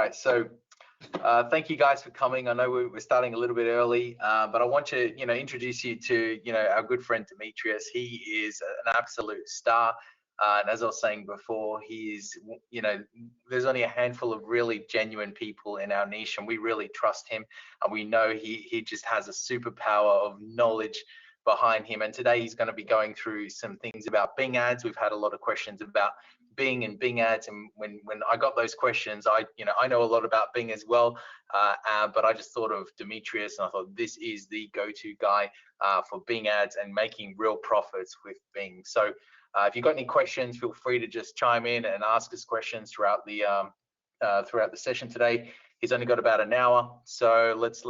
right, so thank you guys for coming. I know we're starting a little bit early, but I want to, introduce you to, our good friend Demetrius. He is an absolute star. And as I was saying before, he is, there's only a handful of really genuine people in our niche, and we really trust him. And we know he just has a superpower of knowledge behind him. And today he's going to be going through some things about Bing ads. We've had a lot of questions about Bing and Bing ads, and when I got those questions, I know a lot about Bing as well, but I just thought of Demetrius, and I thought this is the go-to guy for Bing ads and making real profits with Bing. So if you've got any questions, feel free to just chime in and ask us questions throughout the session today. He's only got about an hour, so let's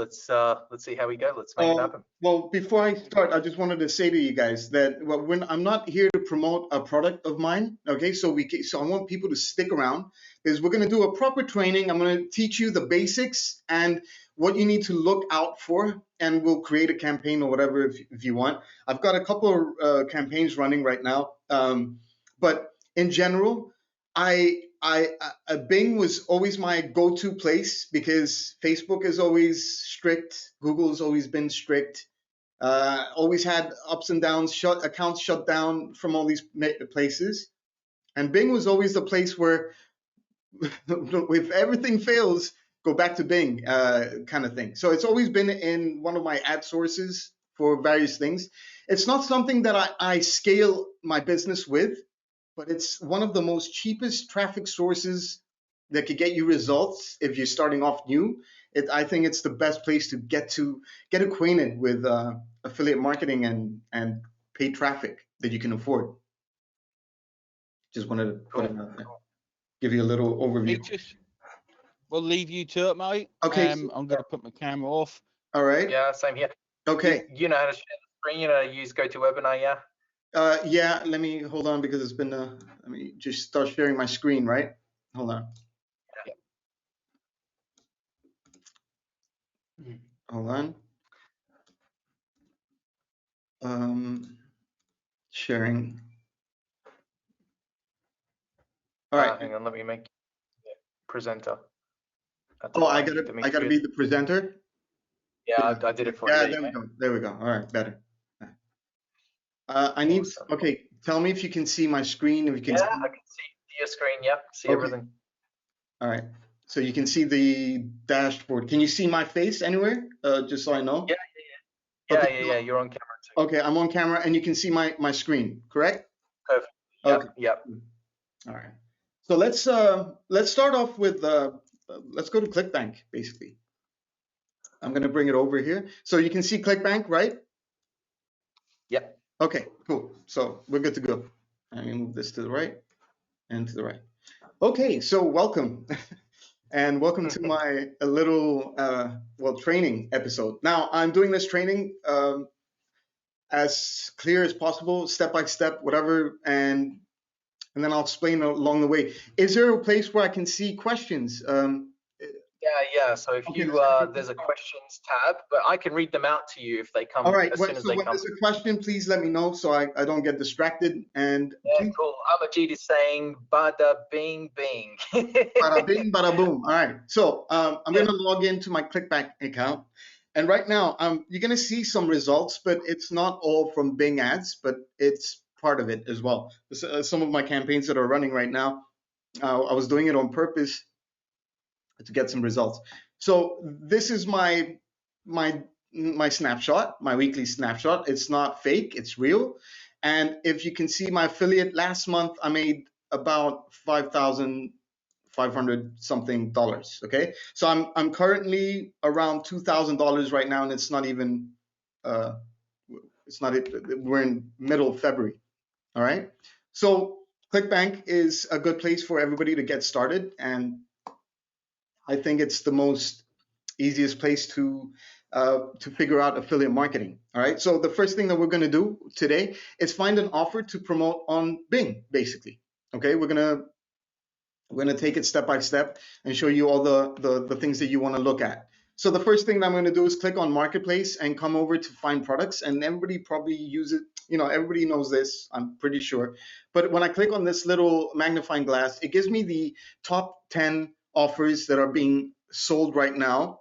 see how we go. Let's make it happen. Well, before I start, I just wanted to say to you guys that when I'm not here to promote a product of mine, okay? So I want people to stick around because we're going to do a proper training. I'm going to teach you the basics and what you need to look out for, and we'll create a campaign or whatever if you want. I've got a couple of campaigns running right now, but in general, Bing was always my go-to place because Facebook is always strict, Google's always been strict, always had ups and downs, accounts shut down from all these places, and Bing was always the place where if everything fails, go back to Bing kind of thing. So it's always been in one of my ad sources for various things. It's not something that I scale my business with, but it's one of the most cheapest traffic sources that could get you results if you're starting off new. I think it's the best place to get acquainted with affiliate marketing and paid traffic that you can afford. Just wanted to put it out there. Give you a little overview. We'll leave you to it, mate. Okay. I'm going to put my camera off. All right. Yeah, same here. Okay. You know how to share the screen, you know how to use GoToWebinar, yeah? Yeah, let me hold on because it's been, let me just start sharing my screen, right? Hold on. Yeah. Hold on. Sharing. All right. Hang on, let me make presenter. I gotta be the presenter? Yeah, I did it for you. Yeah, there we go. There we go. All right, better. I need, okay, tell me if you can see my screen. If you can. Yeah, I can see your screen. Yep, see everything. All right, so you can see the dashboard. Can you see my face anywhere? Just so I know. Yeah. Okay. Yeah. You're on camera too. Okay, I'm on camera, and you can see my screen, correct? Perfect. Okay. Yep. All right. So let's start off with let's go to Clickbank basically. I'm gonna bring it over here, so you can see Clickbank, right? Yep. Okay, cool. So we're good to go. I'm gonna move this to the right and to the right. Okay, so welcome. And welcome to my little training episode. Now I'm doing this training as clear as possible, step by step, whatever, and then I'll explain along the way. Is there a place where I can see questions? Yeah. So if there's a questions tab, but I can read them out to you if they come. All right. As soon as they when come. there's a question, please let me know so I don't get distracted. And yeah, cool. Amajid is saying bada bing bing. Bada bing, bada boom. All right. So I'm going to log into my Clickbank account, and right now you're going to see some results, but it's not all from Bing ads, but it's part of it as well. Some of my campaigns that are running right now, I was doing it on purpose to get some results. So this is my snapshot, my weekly snapshot. It's not fake, it's real. And if you can see my affiliate last month, I made about $5,500 something. Okay, so I'm currently around $2,000 right now, and it's not even we're in middle of February. All right, so Clickbank is a good place for everybody to get started, and I think it's the most easiest place to figure out affiliate marketing. All right. So the first thing that we're going to do today is find an offer to promote on Bing, basically. Okay. We're gonna take it step by step and show you all the things that you want to look at. So the first thing that I'm going to do is click on Marketplace and come over to Find Products, and everybody probably use it. You know, everybody knows this, I'm pretty sure. But when I click on this little magnifying glass, it gives me the top 10 offers that are being sold right now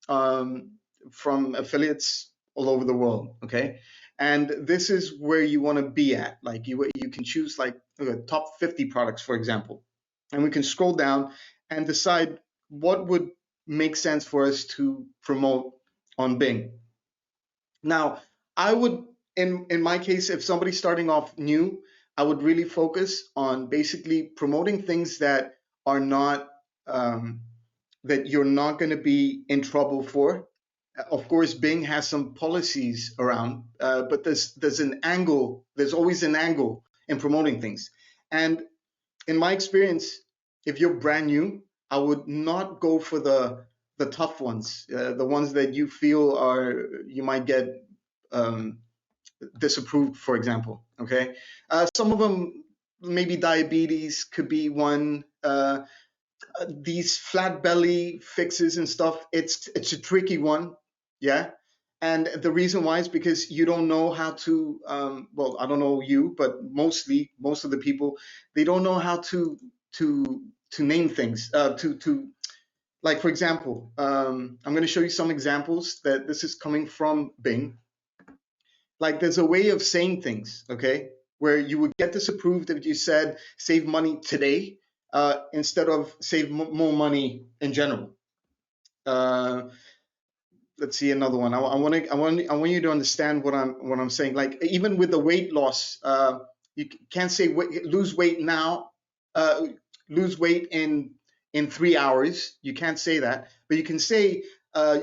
from affiliates all over the world. Okay, and this is where you want to be at. Like you can choose like top 50 products, for example, and we can scroll down and decide what would make sense for us to promote on Bing. Now, I would, in my case, if somebody's starting off new, I would really focus on basically promoting things that are not that you're not going to be in trouble for. Of course, Bing has some policies around, but there's an angle. There's always an angle in promoting things. And in my experience, if you're brand new, I would not go for the tough ones, the ones that you feel you might get disapproved, for example. Okay, some of them, maybe diabetes could be one. These flat belly fixes and stuff, it's a tricky one. Yeah, and the reason why is because you don't know how to well, I don't know you, but most of the people, they don't know how to name things, to like, for example, I'm going to show you some examples that this is coming from Bing. Like, there's a way of saying things, okay, where you would get disapproved if you said save money today, instead of save more money in general. Let's see another one. I want you to understand what I'm saying. Like, even with the weight loss, you can't say lose weight now, lose weight in 3 hours. You can't say that, but you can say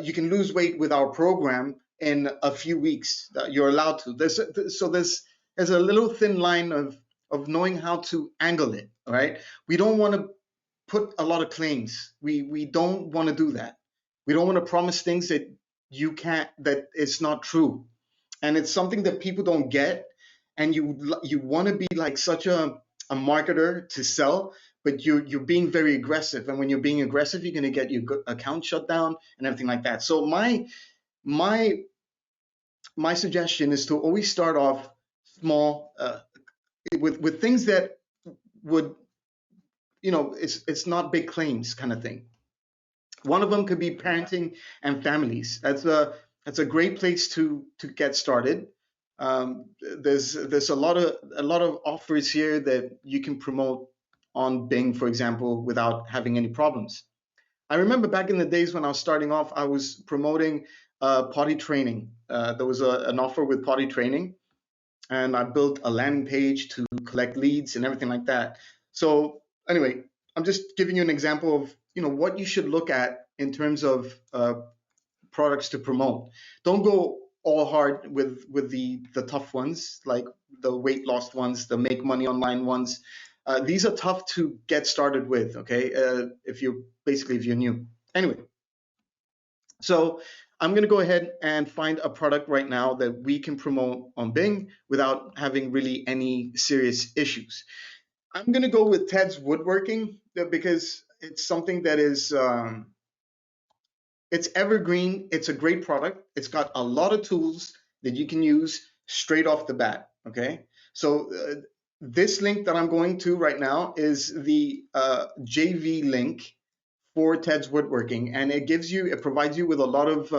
you can lose weight with our program in a few weeks. You're allowed to. There's a little thin line of knowing how to angle it. All right. We don't want to put a lot of claims. We don't want to do that. We don't want to promise things that you can't, that it's not true. And it's something that people don't get. And you want to be like such a marketer to sell, but you're being very aggressive. And when you're being aggressive, you're going to get your account shut down and everything like that. So my suggestion is to always start off small, with things that would, it's not big claims kind of thing. One of them could be parenting and families. That's a great place to get started. There's a lot of offers here that you can promote on Bing, for example, without having any problems. I remember back in the days when I was starting off, I was promoting potty training. There was an offer with potty training, and I built a landing page to collect leads and everything like that. So anyway, I'm just giving you an example of what you should look at in terms of products to promote. Don't go all hard with the tough ones, like the weight loss ones, the make money online ones. These are tough to get started with. Okay, if you're new. Anyway, so I'm going to go ahead and find a product right now that we can promote on Bing without having really any serious issues. I'm going to go with Ted's Woodworking because it's something that is it's evergreen. It's a great product. It's got a lot of tools that you can use straight off the bat. Okay, so this link that I'm going to right now is the JV link for Ted's Woodworking, and it provides you with a lot of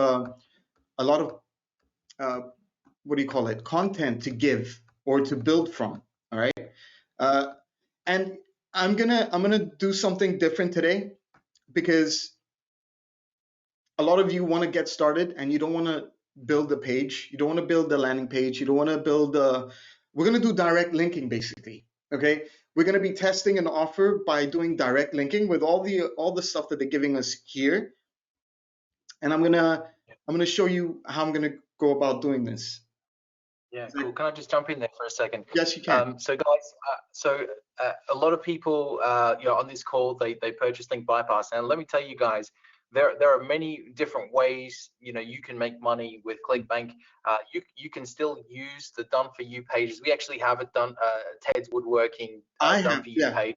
what do you call it, content to give or to build from. All right, and I'm gonna do something different today because a lot of you want to get started and you don't want to build a page, you don't want to build a landing page, you don't want to build we're going to do direct linking basically. Okay, we're going to be testing an offer by doing direct linking with all the stuff that they're giving us here, and I'm gonna show you how I'm gonna go about doing this. Yeah, cool. Can I just jump in there for a second? Yes, you can. So guys, a lot of people, on this call, they purchase Link Bypass, and let me tell you guys, there are many different ways you can make money with Clickbank. You can still use the done for you pages. We actually have it done. Ted's Woodworking done for you page.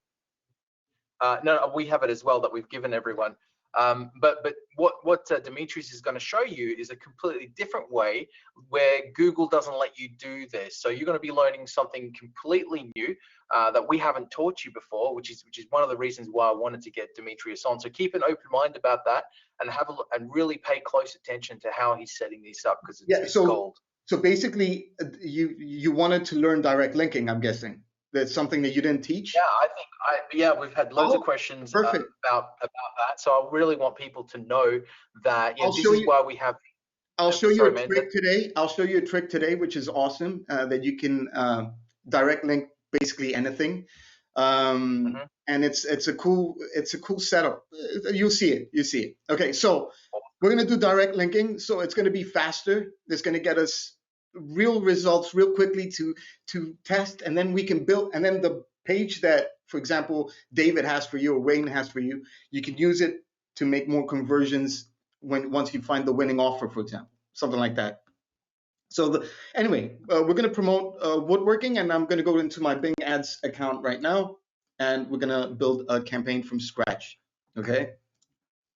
No, we have it as well that we've given everyone. But what Demetrius is going to show you is a completely different way where Google doesn't let you do this. So you're going to be learning something completely new that we haven't taught you before, which is one of the reasons why I wanted to get Demetrius on. So keep an open mind about that and have a look and really pay close attention to how he's setting this up, because it's gold. So basically, you wanted to learn direct linking, I'm guessing. That's something that you didn't teach? Yeah, we've had loads of questions about that. So I really want people to know that this is why we have. I'll show you a trick today. I'll show you a trick today, which is awesome, that you can direct link basically anything. And it's a cool setup. You'll see it. Okay, so we're gonna do direct linking. So it's gonna be faster. It's gonna get us real results real quickly to test, and then we can build. And then the page that, for example, David has for you or Wayne has for you, you can use it to make more conversions once you find the winning offer, for example, something like that. So anyway, we're going to promote woodworking, and I'm going to go into my Bing Ads account right now, and we're going to build a campaign from scratch. Okay.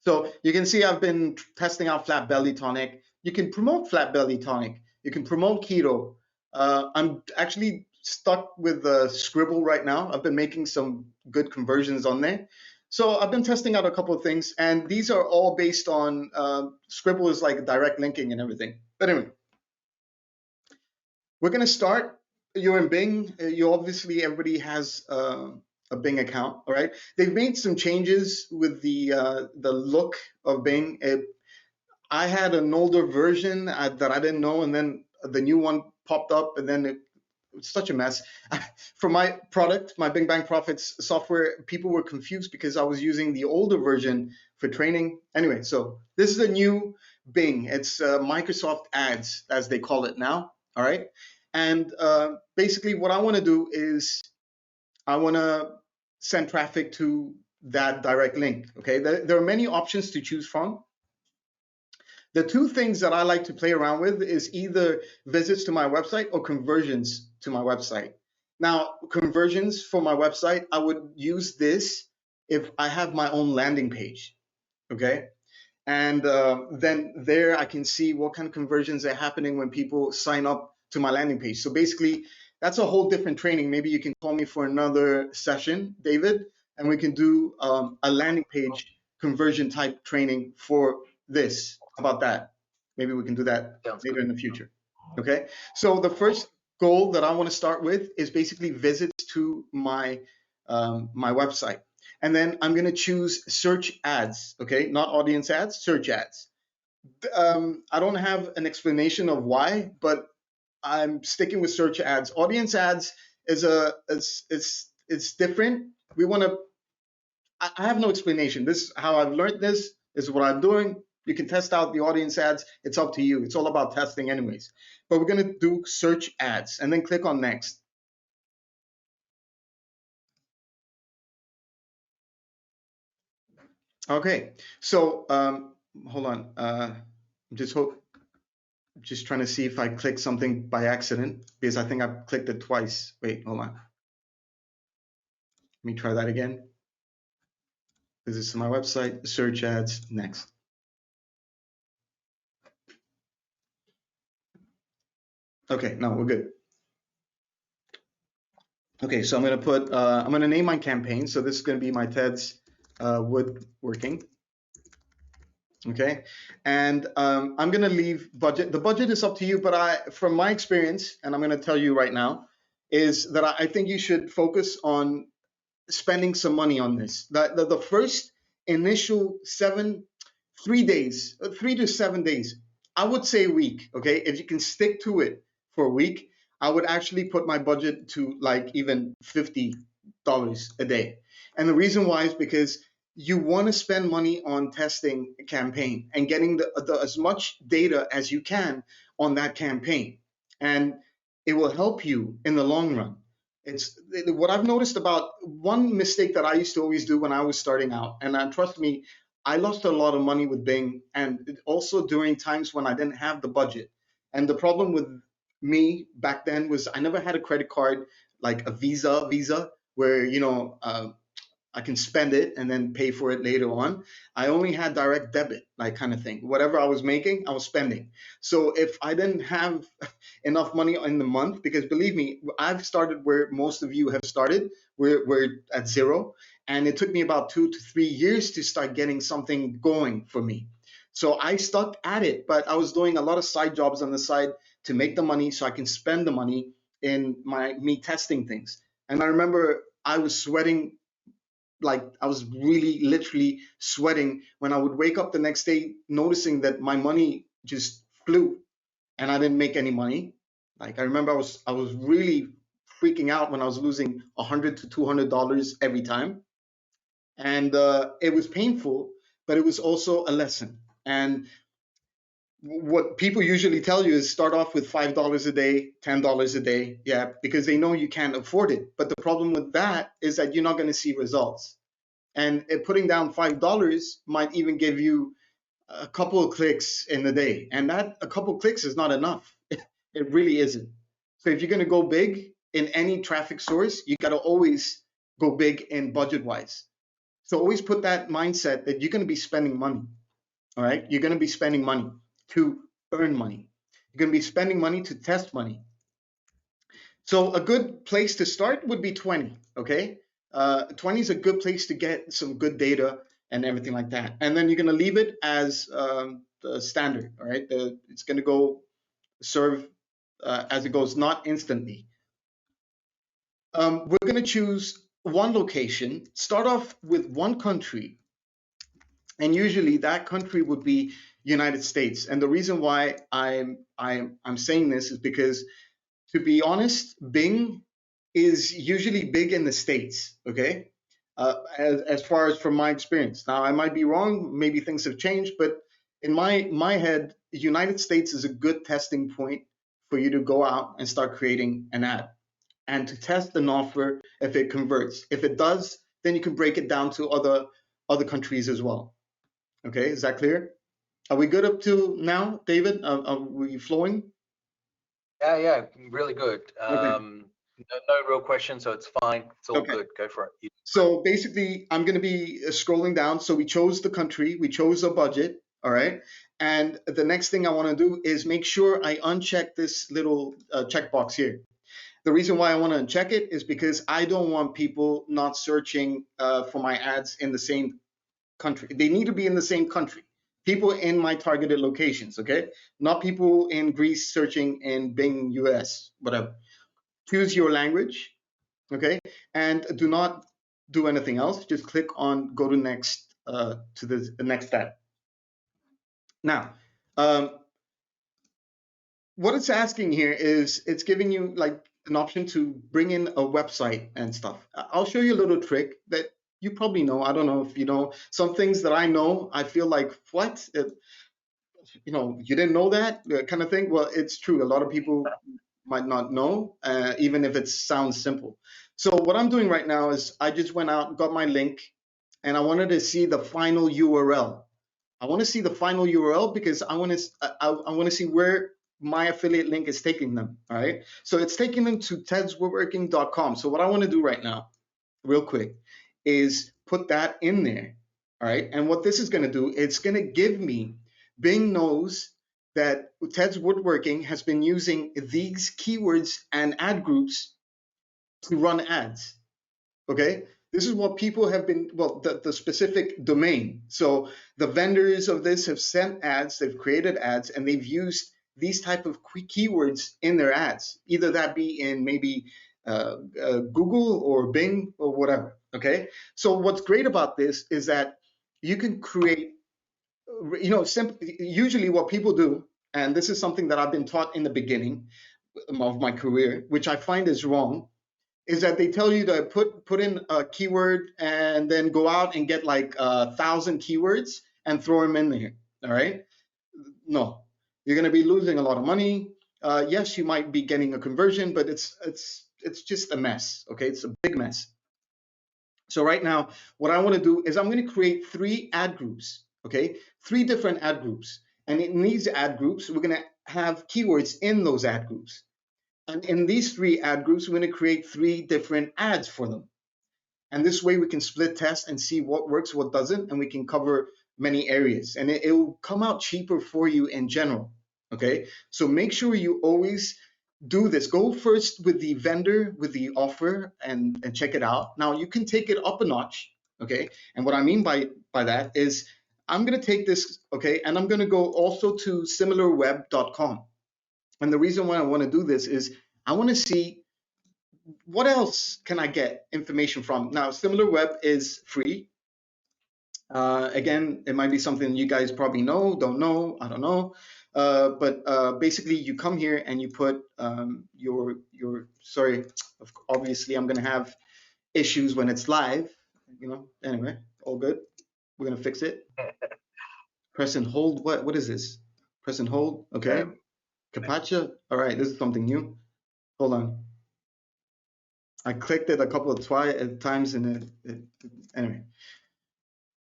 So you can see I've been testing out Flat Belly Tonic. You can promote Flat Belly Tonic. You can promote keto. I'm actually stuck with Scribble right now. I've been making some good conversions on there. So I've been testing out a couple of things, and these are all based on Scribble is like direct linking and everything. But anyway, we're going to start. You're in Bing. You obviously, everybody has a Bing account, all right? They've made some changes with the look of Bing. I had an older version that I didn't know, and then the new one popped up, and then it was such a mess. For my product, my Bing Bang Profits software, people were confused because I was using the older version for training. Anyway, so this is a new Bing. It's Microsoft Ads, as they call it now, all right? And basically what I want to do is I want to send traffic to that direct link, okay? There are many options to choose from. The two things that I like to play around with is either visits to my website or conversions to my website. Now, conversions for my website, I would use this if I have my own landing page, okay? And then there I can see what kind of conversions are happening when people sign up to my landing page. So basically, that's a whole different training. Maybe you can call me for another session, David, and we can do a landing page conversion type training for this. How about that? Maybe we can do that later in the future. Okay. So the first goal that I want to start with is basically visits to my my website, and then I'm going to choose search ads. Okay, not audience ads, search ads. I don't have an explanation of why, but I'm sticking with search ads. Audience ads is it's different. We want to. I have no explanation. This is how I've learned this. This is what I'm doing. You can test out the audience ads. It's up to you. It's all about testing anyways. But we're going to do search ads and then click on next. Okay. So hold on. I'm just trying to see if I click something by accident, because I think I clicked it twice. Wait, hold on. Let me try that again. Visits to my website, search ads, next. Okay, no, we're good. Okay, so I'm gonna name my campaign. So this is gonna be my Ted's woodworking. Okay, and I'm gonna leave budget. The budget is up to you, but from my experience, and I'm gonna tell you right now, is that I think you should focus on spending some money on this. The first initial 3 to 7 days, I would say a week, okay? If you can stick to it for a week, I would actually put my budget to like even $50 a day. And the reason why is because you want to spend money on testing a campaign and getting as much data as you can on that campaign. And it will help you in the long run. It's what I've noticed about one mistake that I used to always do when I was starting out. And trust me, I lost a lot of money with Bing, and also during times when I didn't have the budget. And the problem with me back then was I never had a credit card like a Visa, where I can spend it and then pay for it later on. I only had direct debit, like kind of thing. Whatever I was making, I was spending. So if I didn't have enough money in the month, because believe me, I've started where most of you have started, we're at zero. And it took me about 2 to 3 years to start getting something going for me. So I stuck at it, but I was doing a lot of side jobs on the side to make the money so I can spend the money in me testing things. And I remember I was sweating, like I was really literally sweating when I would wake up the next day noticing that my money just flew and I didn't make any money. Like I remember I was really freaking out when I was losing $100 to $200 every time. And it was painful, but it was also a lesson. And what people usually tell you is start off with $5 a day, $10 a day, yeah, because they know you can't afford it. But the problem with that is that you're not going to see results. And putting down $5 might even give you a couple of clicks in the day, and that a couple of clicks is not enough. It really isn't. So if you're going to go big in any traffic source, you got to always go big in budget wise. So always put that mindset that you're going to be spending money. All right, you're going to be spending money to earn money. You're going to be spending money to test money. So a good place to start would be 20. Okay, 20 is a good place to get some good data and everything like that. And then you're going to leave it as the standard. All right, it's going to go serve as it goes, not instantly. We're going to choose one location, start off with one country, and usually that country would be United States. And the reason why I'm saying this is because, to be honest, Bing is usually big in the States, okay? As far as from my experience. Now, I might be wrong, maybe things have changed, but in my head, the United States is a good testing point for you to go out and start creating an ad and to test an offer if it converts. If it does, then you can break it down to other countries as well. Okay, is that clear? Are we good up to now, David? Are we flowing? Yeah, really good. Okay. No real questions, so it's fine. It's all Okay. good. Go for it. So basically, I'm going to be scrolling down. So we chose the country, we chose a budget, all right? And the next thing I want to do is make sure I uncheck this little checkbox here. The reason why I want to uncheck it is because I don't want people not searching for my ads in the same country. They need to be in the same country. People in my targeted locations, okay? Not people in Greece searching in Bing US, whatever. Choose your language, okay? And do not do anything else. Just click on go to next to the next step. Now, what it's asking here is it's giving you like an option to bring in a website and stuff. I'll show you a little trick that you probably know. I don't know if you know some things that I know. I feel like what you didn't know that kind of thing. Well, it's true. A lot of people might not know, even if it sounds simple. So what I'm doing right now is I just went out, got my link, and I wanted to see the final URL. I want to see the final URL because I want to see where my affiliate link is taking them. All right. So it's taking them to tedswoodworking.com. So what I want to do right now, real quick, is put that in there. All right. And what this is going to do, it's going to give me, Bing knows that Ted's Woodworking has been using these keywords and ad groups to run ads. Okay. This is what people have been, well, the specific domain. So the vendors of this have sent ads, they've created ads, and they've used these type of keywords in their ads, either that be in maybe Google or Bing or whatever, okay? So what's great about this is that you can create, usually what people do, and this is something that I've been taught in the beginning of my career, which I find is wrong, is that they tell you to put in a keyword and then go out and get like 1,000 keywords and throw them in there. All right? No, you're going to be losing a lot of money. Yes, you might be getting a conversion, but it's just a mess. Okay, it's a big mess. So right now, what I want to do is I'm going to create 3 ad groups. Okay, 3 different ad groups, and in these ad groups, we're going to have keywords in those ad groups. And in these 3 ad groups, we're going to create 3 different ads for them. And this way we can split test and see what works, what doesn't, and we can cover many areas. And it will come out cheaper for you in general. Okay, so make sure you always do this. Go first with the vendor, with the offer, and check it out. Now you can take it up a notch. Okay, and what I mean by that is I'm going to take this, okay, and I'm going to go also to similarweb.com. And the reason why I want to do this is I want to see what else can I get information from. Now, SimilarWeb is free. Again, it might be something you guys probably know, don't know, I don't know. But basically, you come here and you put sorry, obviously I'm going to have issues when it's live, you know, anyway, all good. We're going to fix it. Press and hold, what is this? Press and hold, okay. Capacha, all right, this is something new. Hold on. I clicked it a couple of times and anyway.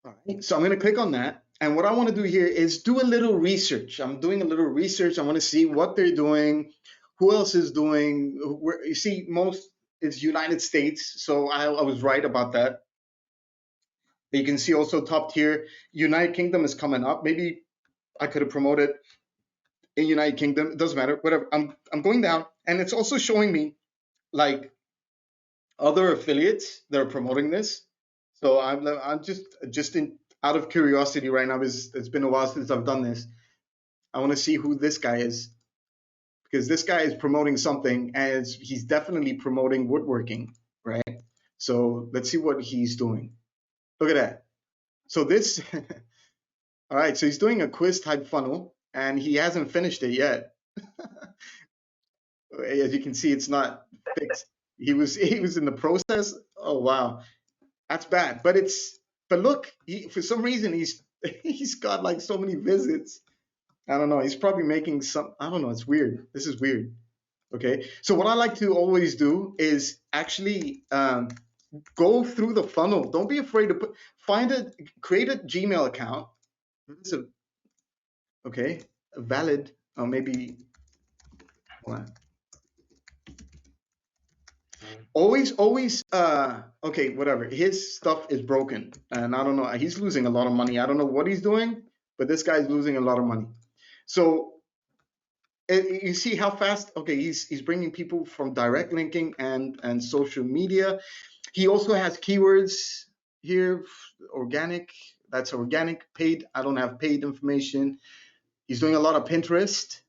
All right, so I'm going to click on that. And what I want to do here is do a little research. I'm doing a little research. I want to see what they're doing, who else is doing. You see, most is United States. So I was right about that. But you can see also top tier, United Kingdom is coming up. Maybe I could have promoted in United Kingdom. It doesn't matter, whatever. I'm going down, and it's also showing me like other affiliates that are promoting this. So I'm just out of curiosity right now, because it's been a while since I've done this. I want to see who this guy is, because this guy is promoting something, and he's definitely promoting woodworking, right? So let's see what he's doing. Look at that. So this, all right. So he's doing a quiz type funnel, and he hasn't finished it yet. As you can see, it's not fixed. He was in the process. Oh wow. That's bad, but look, for some reason he's got like so many visits. I don't know. He's probably making some. I don't know. It's weird. This is weird. Okay. So what I like to always do is actually go through the funnel. Don't be afraid to create a Gmail account. Okay, a valid, or maybe. Hold on. Always, okay, whatever. His stuff is broken, and I don't know. He's losing a lot of money. I don't know what he's doing, but this guy's losing a lot of money. So you see how fast? Okay, he's bringing people from direct linking and social media. He also has keywords here, organic. That's organic. Paid. I don't have paid information. He's doing a lot of Pinterest.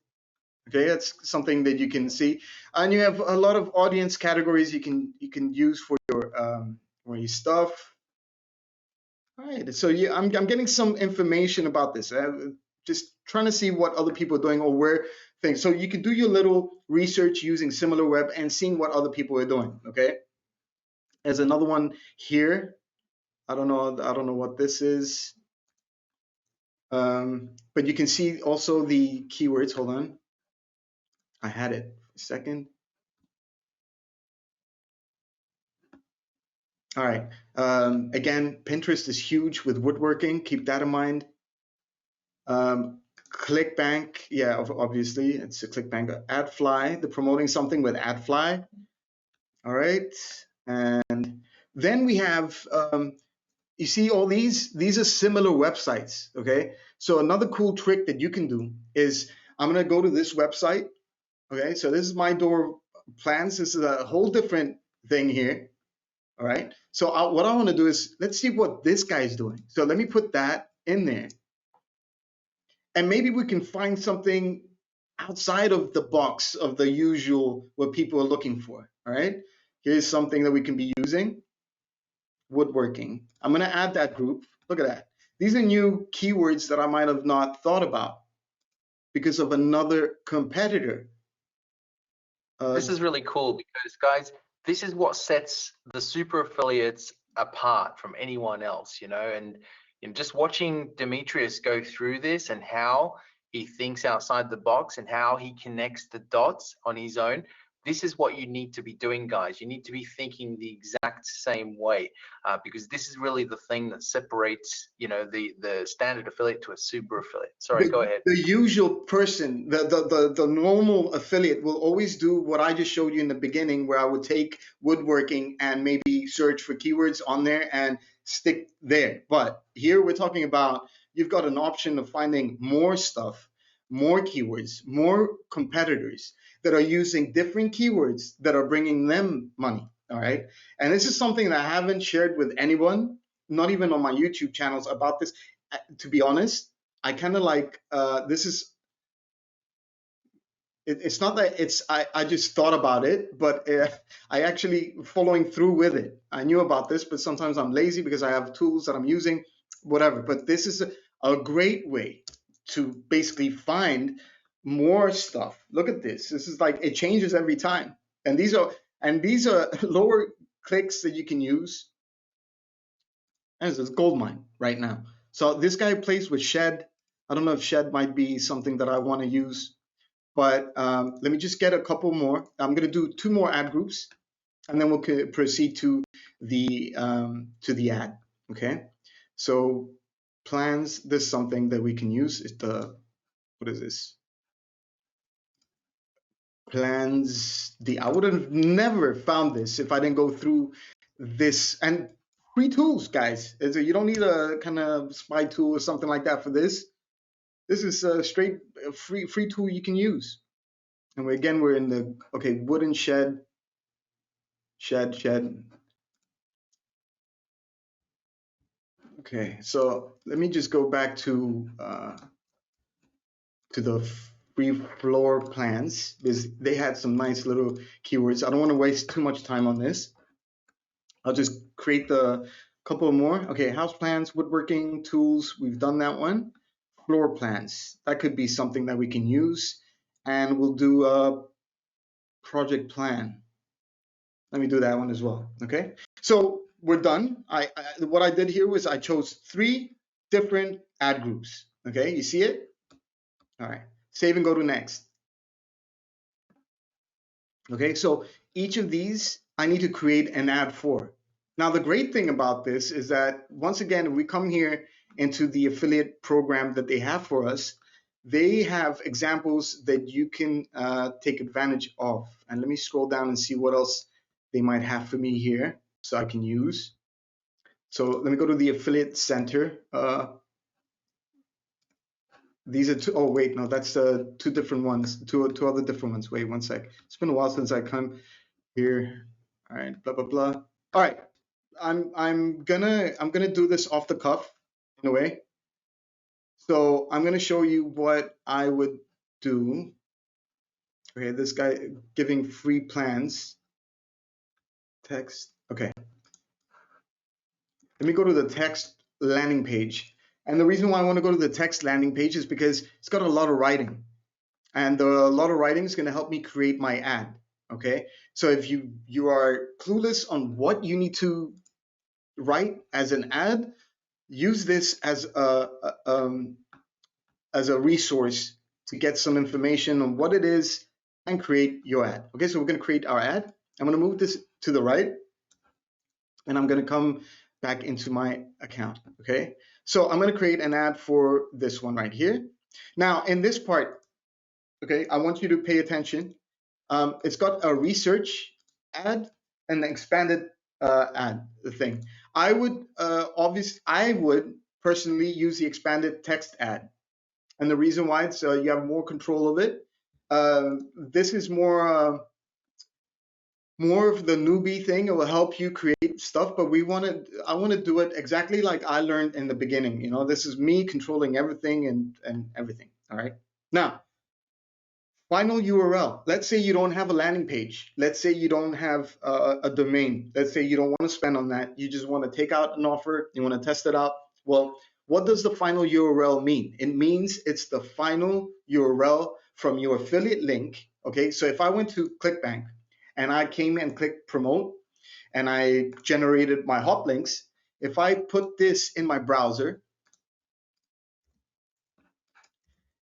Okay, that's something that you can see, and you have a lot of audience categories you can use for your stuff. All right, so yeah, I'm getting some information about this. Just trying to see what other people are doing or where things. So you can do your little research using SimilarWeb and seeing what other people are doing. Okay, there's another one here. I don't know what this is, but you can see also the keywords. Hold on. I had it for a second. All right. Again, Pinterest is huge with woodworking. Keep that in mind. Clickbank, yeah, obviously it's a Clickbank. AdFly, they're promoting something with AdFly. All right. And then we have, you see all these are similar websites. Okay. So another cool trick that you can do is I'm going to go to this website. Okay. So this is my door plans. This is a whole different thing here. All right. So what I want to do is let's see what this guy is doing. So let me put that in there. And maybe we can find something outside of the box of the usual what people are looking for. All right. Here's something that we can be using. Woodworking. I'm going to add that group. Look at that. These are new keywords that I might have not thought about because of another competitor. This is really cool because, guys, this is what sets the super affiliates apart from anyone else, you know, and just watching Demetrius go through this and how he thinks outside the box and how he connects the dots on his own. This is what you need to be doing, guys. You need to be thinking the exact same way, because this is really the thing that separates, the standard affiliate to a super affiliate. Sorry, go ahead. The usual person, the normal affiliate will always do what I just showed you in the beginning, where I would take woodworking and maybe search for keywords on there and stick there. But here we're talking about you've got an option of finding more stuff, more keywords, more competitors that are using different keywords that are bringing them money. All right. And this is something that I haven't shared with anyone, not even on my YouTube channels about this. To be honest, I kind of like this is it's not that I just thought about it, but I actually following through with it. I knew about this, but sometimes I'm lazy because I have tools that I'm using, whatever. But this is a great way to basically find more stuff. Look at this. This is like it changes every time, and these are lower clicks that you can use. And it's gold mine right now. So this guy plays with shed. I don't know if shed might be something that I want to use, but let me just get a couple more. I'm going to do 2 more ad groups, and then we'll proceed to the ad. Okay. So plans. This is something that we can use. It's what is this? Plans. I would have never found this if I didn't go through this. And free tools, guys. You don't need a kind of spy tool or something like that for this. This is a straight free tool you can use. And we're in the wooden shed. Okay, so let me just go back to the free floor plans, because they had some nice little keywords. I don't want to waste too much time on this. I'll just create the couple more. Okay, house plans, woodworking tools. We've done that one. Floor plans. That could be something that we can use. And we'll do a project plan. Let me do that one as well. Okay, so we're done. What I did here was I chose 3 different ad groups. Okay, you see it? All right, save and go to next. Okay, so each of these I need to create an ad for. Now, the great thing about this is that once again, if we come here into the affiliate program that they have for us, they have examples that you can take advantage of. And let me scroll down and see what else they might have for me here so I can use. So let me go to the affiliate center. These are 2. Oh, wait, no, that's 2 different ones, two other different ones. Wait, one sec. It's been a while since I come here. All right, blah, blah, blah. All right, I'm gonna do this off the cuff in a way. So I'm gonna show you what I would do. Okay, this guy giving free plans. Text. Okay. Let me go to the text landing page. And the reason why I want to go to the text landing page is because it's got a lot of writing. And a lot of writing is going to help me create my ad. Okay. So if you are clueless on what you need to write as an ad, use this as a resource to get some information on what it is and create your ad. Okay, so we're going to create our ad. I'm going to move this to the right, and I'm going to come back into my account. Okay, so I'm going to create an ad for this one right here. Now, in this part, okay, I want you to pay attention. It's got a research ad and an expanded ad thing. I would personally use the expanded text ad. And the reason why it's you have more control of it. This is more of the newbie thing. It will help you create stuff, but I want to do it exactly like I learned in the beginning. This is me controlling everything and everything. All right. Now, final URL. Let's say you don't have a landing page. Let's say you don't have a domain. Let's say you don't want to spend on that. You just want to take out an offer. You want to test it out. Well, what does the final URL mean? It means it's the final URL from your affiliate link. Okay, so if I went to Clickbank and I came and clicked promote and I generated my hot links, if I put this in my browser,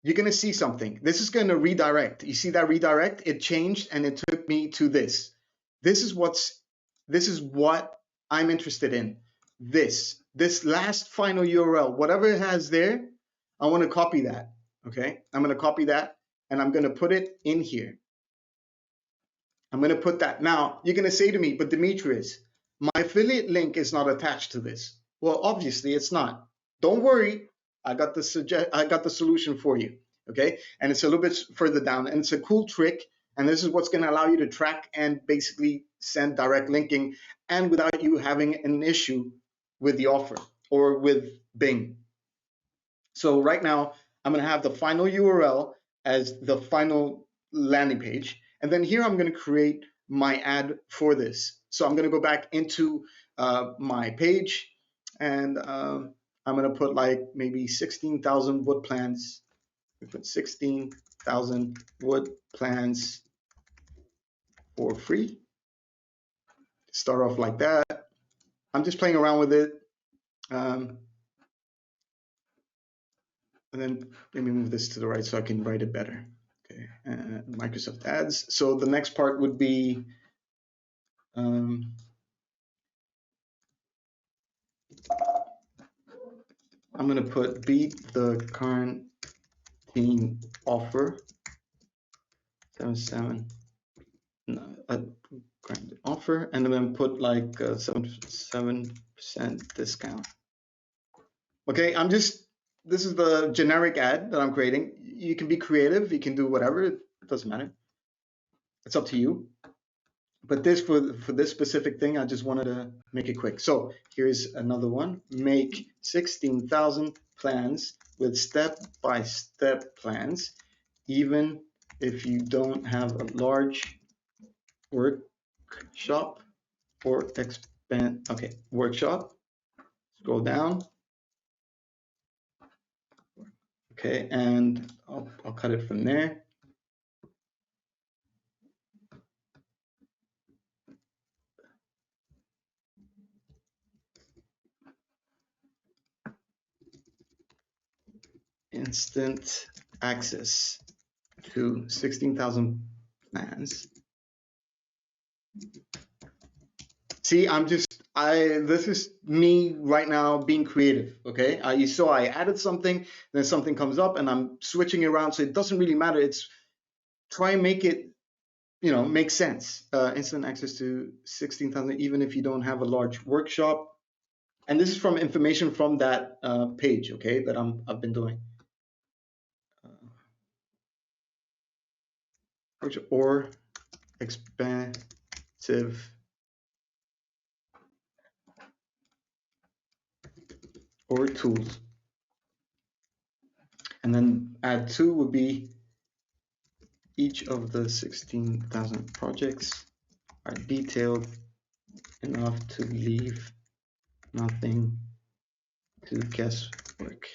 you're going to see something. This is going to redirect. You see that redirect? It changed and it took me to this. This is what I'm interested in. This last final URL, whatever it has there, I want to copy that. Okay, I'm going to copy that and I'm going to put it in here. I'm going to put that. Now, you're going to say to me, but Demetrius, my affiliate link is not attached to this. Well, obviously it's not. Don't worry. I got the solution for you. Okay, and it's a little bit further down, and it's a cool trick. And this is what's going to allow you to track and basically send direct linking, and without you having an issue with the offer or with Bing. So right now, I'm going to have the final URL as the final landing page. And then here I'm going to create my ad for this. So I'm going to go back into my page, and I'm going to put like maybe 16,000 wood plans. We put 16,000 wood plans for free. Start off like that. I'm just playing around with it. And then let me move this to the right so I can write it better. Okay, Microsoft Ads. So the next part would be I'm going to put beat the current team offer 77 current offer, and then put like 7% discount. Okay, this is the generic ad that I'm creating. You can be creative, you can do whatever, it doesn't matter. It's up to you. But this for this specific thing, I just wanted to make it quick. So here's another one. Make 16,000 plans with step-by-step plans, even if you don't have a large workshop or expand. Okay, workshop. Scroll down. Okay, and I'll cut it from there. Instant access to 16,000 plans. See, this is me right now being creative, okay? You saw I added something, then something comes up and I'm switching it around, so it doesn't really matter. It's try and make it, make sense. Instant access to 16,000, even if you don't have a large workshop. And this is from information from that page, okay, that I've been doing. Or expensive or tools. And then add 2 would be each of the 16,000 projects are detailed enough to leave nothing to guesswork.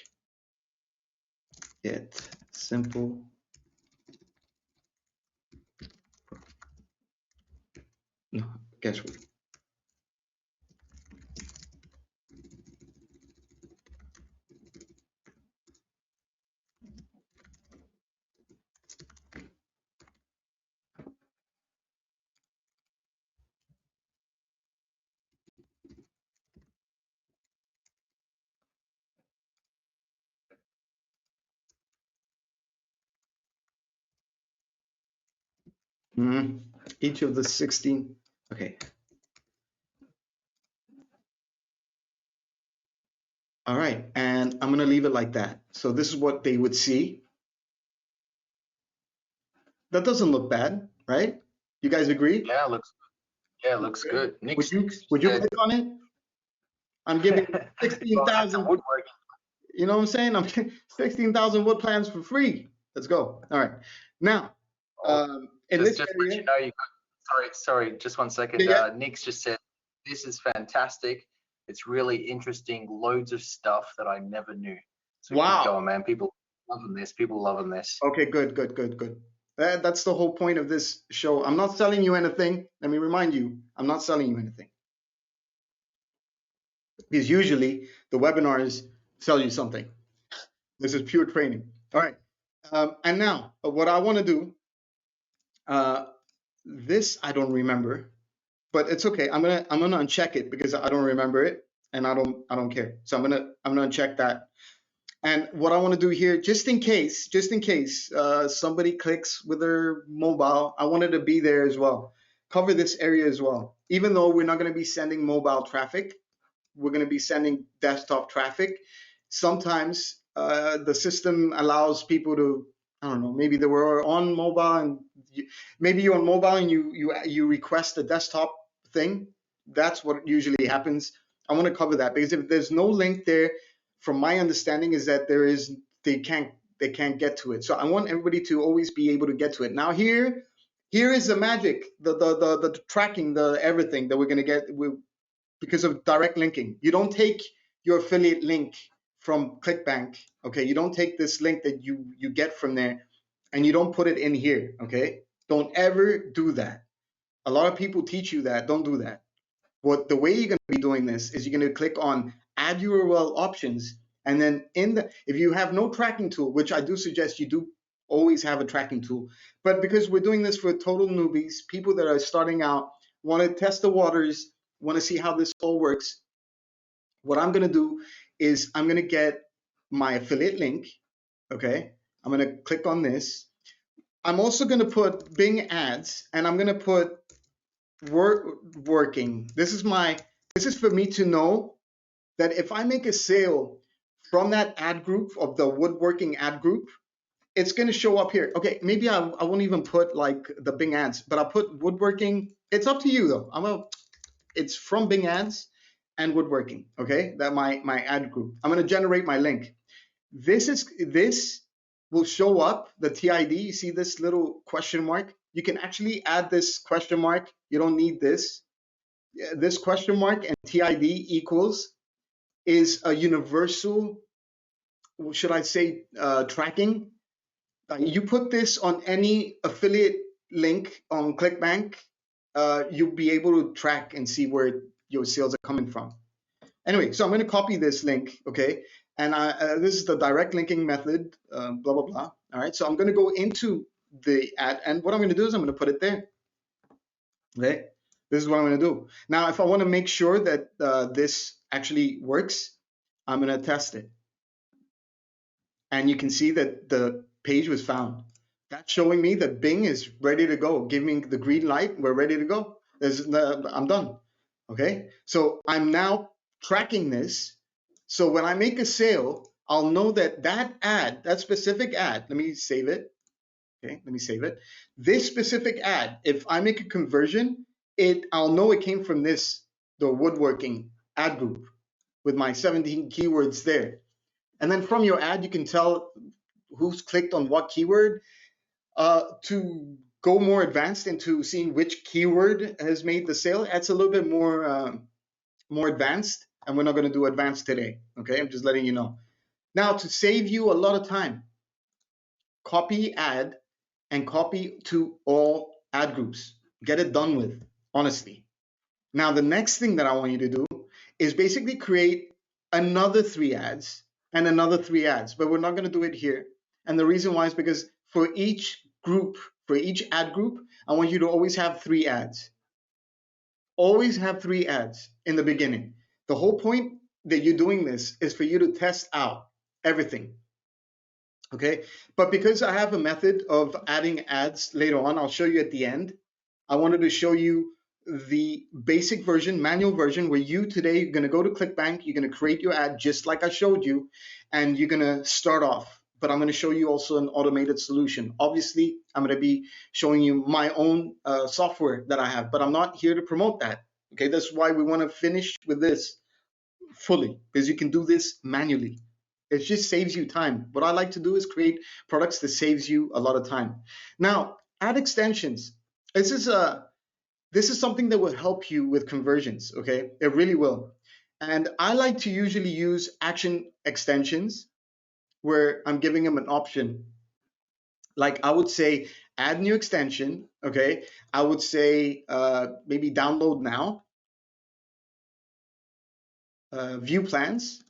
Yet simple. No, guesswork. Each of the 16. Okay. All right, and I'm going to leave it like that. So this is what they would see. That doesn't look bad, right? You guys agree? Yeah, it looks good. Nick, would you click on it? I'm giving 16,000. You know what I'm saying? I'm 16,000 wood plans for free. Let's go. All right. Now, in this area, sorry, just 1 second. Yeah. Nick's just said, this is fantastic. It's really interesting. Loads of stuff that I never knew. So wow. Keep going, man. People loving this. Okay, good. That's the whole point of this show. I'm not selling you anything. Let me remind you, I'm not selling you anything. Because usually the webinars sell you something. This is pure training. All right. And now what I want to do, this I don't remember, but it's okay. I'm gonna uncheck it because I don't remember it, and I don't care. So I'm gonna uncheck that. And what I want to do here, just in case, somebody clicks with their mobile, I want it to be there as well. Cover this area as well. Even though we're not going to be sending mobile traffic, we're going to be sending desktop traffic. Sometimes the system allows people to, I don't know, maybe they were on mobile and maybe you're on mobile and you request a desktop thing. That's what usually happens. I want to cover that because if there's no link there, from my understanding is that they can't get to it. So I want everybody to always be able to get to it. Now here is the magic, the tracking, the everything that we're going to get because of direct linking. You don't take your affiliate link from Clickbank, okay? You don't take this link that you get from there and you don't put it in here, okay? Don't ever do that. A lot of people teach you that. Don't do that. The way you're going to be doing this is you're going to click on add URL options, and then if you have no tracking tool, which I do suggest you do always have a tracking tool, but because we're doing this for total newbies, people that are starting out, want to test the waters, want to see how this all works, what I'm going to do is I'm going to get my affiliate link, okay? I'm going to click on this. I'm also going to put Bing ads, and I'm going to put working. This is for me to know that if I make a sale from that ad group of the woodworking ad group, it's going to show up here. Okay, maybe I won't even put like the Bing ads, but I'll put woodworking. It's up to you though. It's from Bing ads and woodworking. Okay, that my ad group. I'm going to generate my link. This will show up the TID. You see this little question mark? You can actually add this question mark. You don't need this. This question mark and TID equals is a universal, should I say, tracking. You put this on any affiliate link on Clickbank, you'll be able to track and see where your sales are coming from. Anyway, so I'm going to copy this link, okay? And this is the direct linking method, blah, blah, blah. All right, so I'm going to go into the ad, and what I'm going to do is I'm going to put it there, okay? This is what I'm going to do. Now, if I want to make sure that this actually works, I'm going to test it. And you can see that the page was found. That's showing me that Bing is ready to go, giving the green light. We're ready to go. I'm done. Okay, so I'm now tracking this. So when I make a sale, I'll know that that specific ad, let me save it. Okay, let me save it. This specific ad, if I make a conversion, I'll know it came from the woodworking ad group with my 17 keywords there. And then from your ad, you can tell who's clicked on what keyword. To go more advanced into seeing which keyword has made the sale, that's a little bit more advanced, and we're not going to do advanced today. Okay, I'm just letting you know. Now, to save you a lot of time, copy ad and copy to all ad groups. Get it done with, honestly. Now, the next thing that I want you to do is basically create another 3 ads and another 3 ads, but we're not going to do it here. And the reason why is because for each group, for each ad group, I want you to always have 3 ads. Always have 3 ads in the beginning. The whole point that you're doing this is for you to test out everything. Okay, but because I have a method of adding ads later on, I'll show you at the end. I wanted to show you the basic version, manual version, where you today you're going to go to Clickbank, you're going to create your ad just like I showed you, and you're going to start off. But I'm going to show you also an automated solution. Obviously, I'm going to be showing you my own software that I have, but I'm not here to promote that. Okay, that's why we want to finish with this fully, because you can do this manually. It just saves you time. What I like to do is create products that saves you a lot of time. Now, ad extensions. This is something that will help you with conversions, okay? It really will. And I like to usually use action extensions where I'm giving them an option. Like I would say, add new extension, okay? I would say maybe download now. View plans.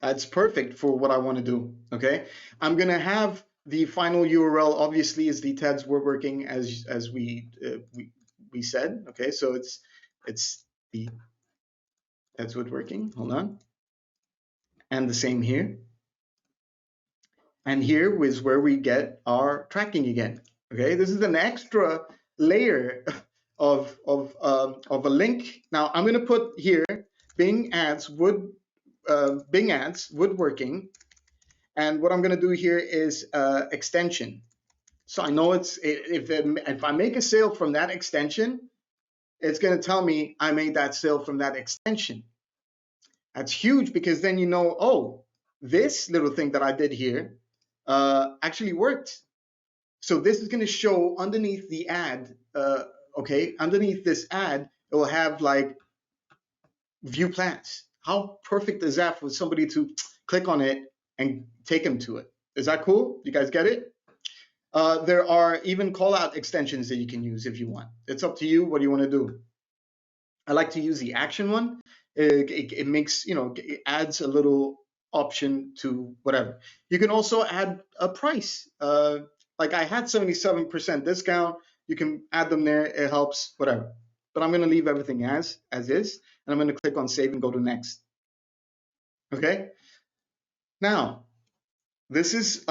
That's perfect for what I want to do, okay? I'm gonna have The final URL obviously is the TEDS woodworking as we said. Okay, so it's the TEDS woodworking. Hold on, and the same here. And here is where we get our tracking again. Okay, this is an extra layer of a link. Now I'm going to put here Bing Ads woodworking, and what I'm going to do here is extension. So I know if I make a sale from that extension, it's going to tell me I made that sale from that extension. That's huge because then you know, oh, this little thing that I did here actually worked. So this is going to show underneath the ad. Okay, underneath this ad, it will have like view plans. How perfect is that for somebody to click on it and take them to it? Is that cool? You guys get it? There are even call out extensions that you can use if you want. It's up to you. What do you want to do? I like to use the action one. It makes, it adds a little option to whatever. You can also add a price. Like I had 77% discount. You can add them there. It helps, whatever. But I'm going to leave everything as is. And I'm going to click on save and go to next. Okay. Now, this is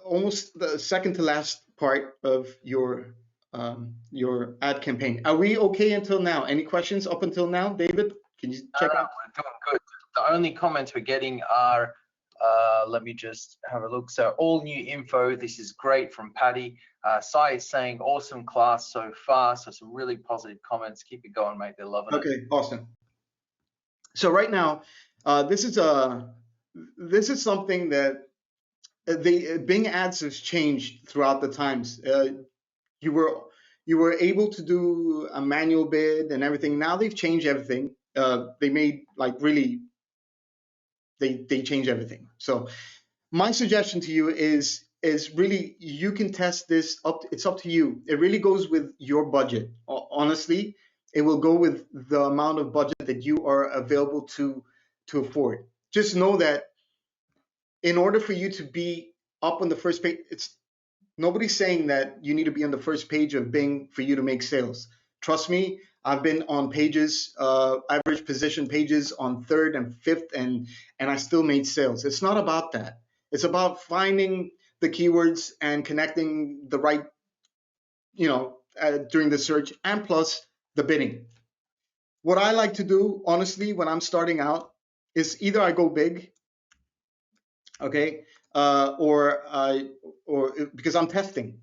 almost the second to last part of your ad campaign. Are we okay until now? Any questions up until now, David? Can you check out? We're doing good. The only comments we're getting are, let me just have a look. So all new info. This is great from Patty. Sai is saying awesome class so far. So some really positive comments. Keep it going, mate. They're loving it. Okay, awesome. So right now, this is something that Bing Ads has changed throughout the times. You were able to do a manual bid and everything. Now they've changed everything. They made like really, they changed everything. So my suggestion to you is really you can test this up. It's up to you. It really goes with your budget. Honestly, it will go with the amount of budget that you are available to afford. Just know that in order for you to be up on the first page, nobody's saying that you need to be on the first page of Bing for you to make sales. Trust me, I've been on pages, average position pages on third and fifth, and I still made sales. It's not about that. It's about finding the keywords and connecting the right, during the search, and plus the bidding. What I like to do, honestly, when I'm starting out, is either I go big, okay, or because I'm testing.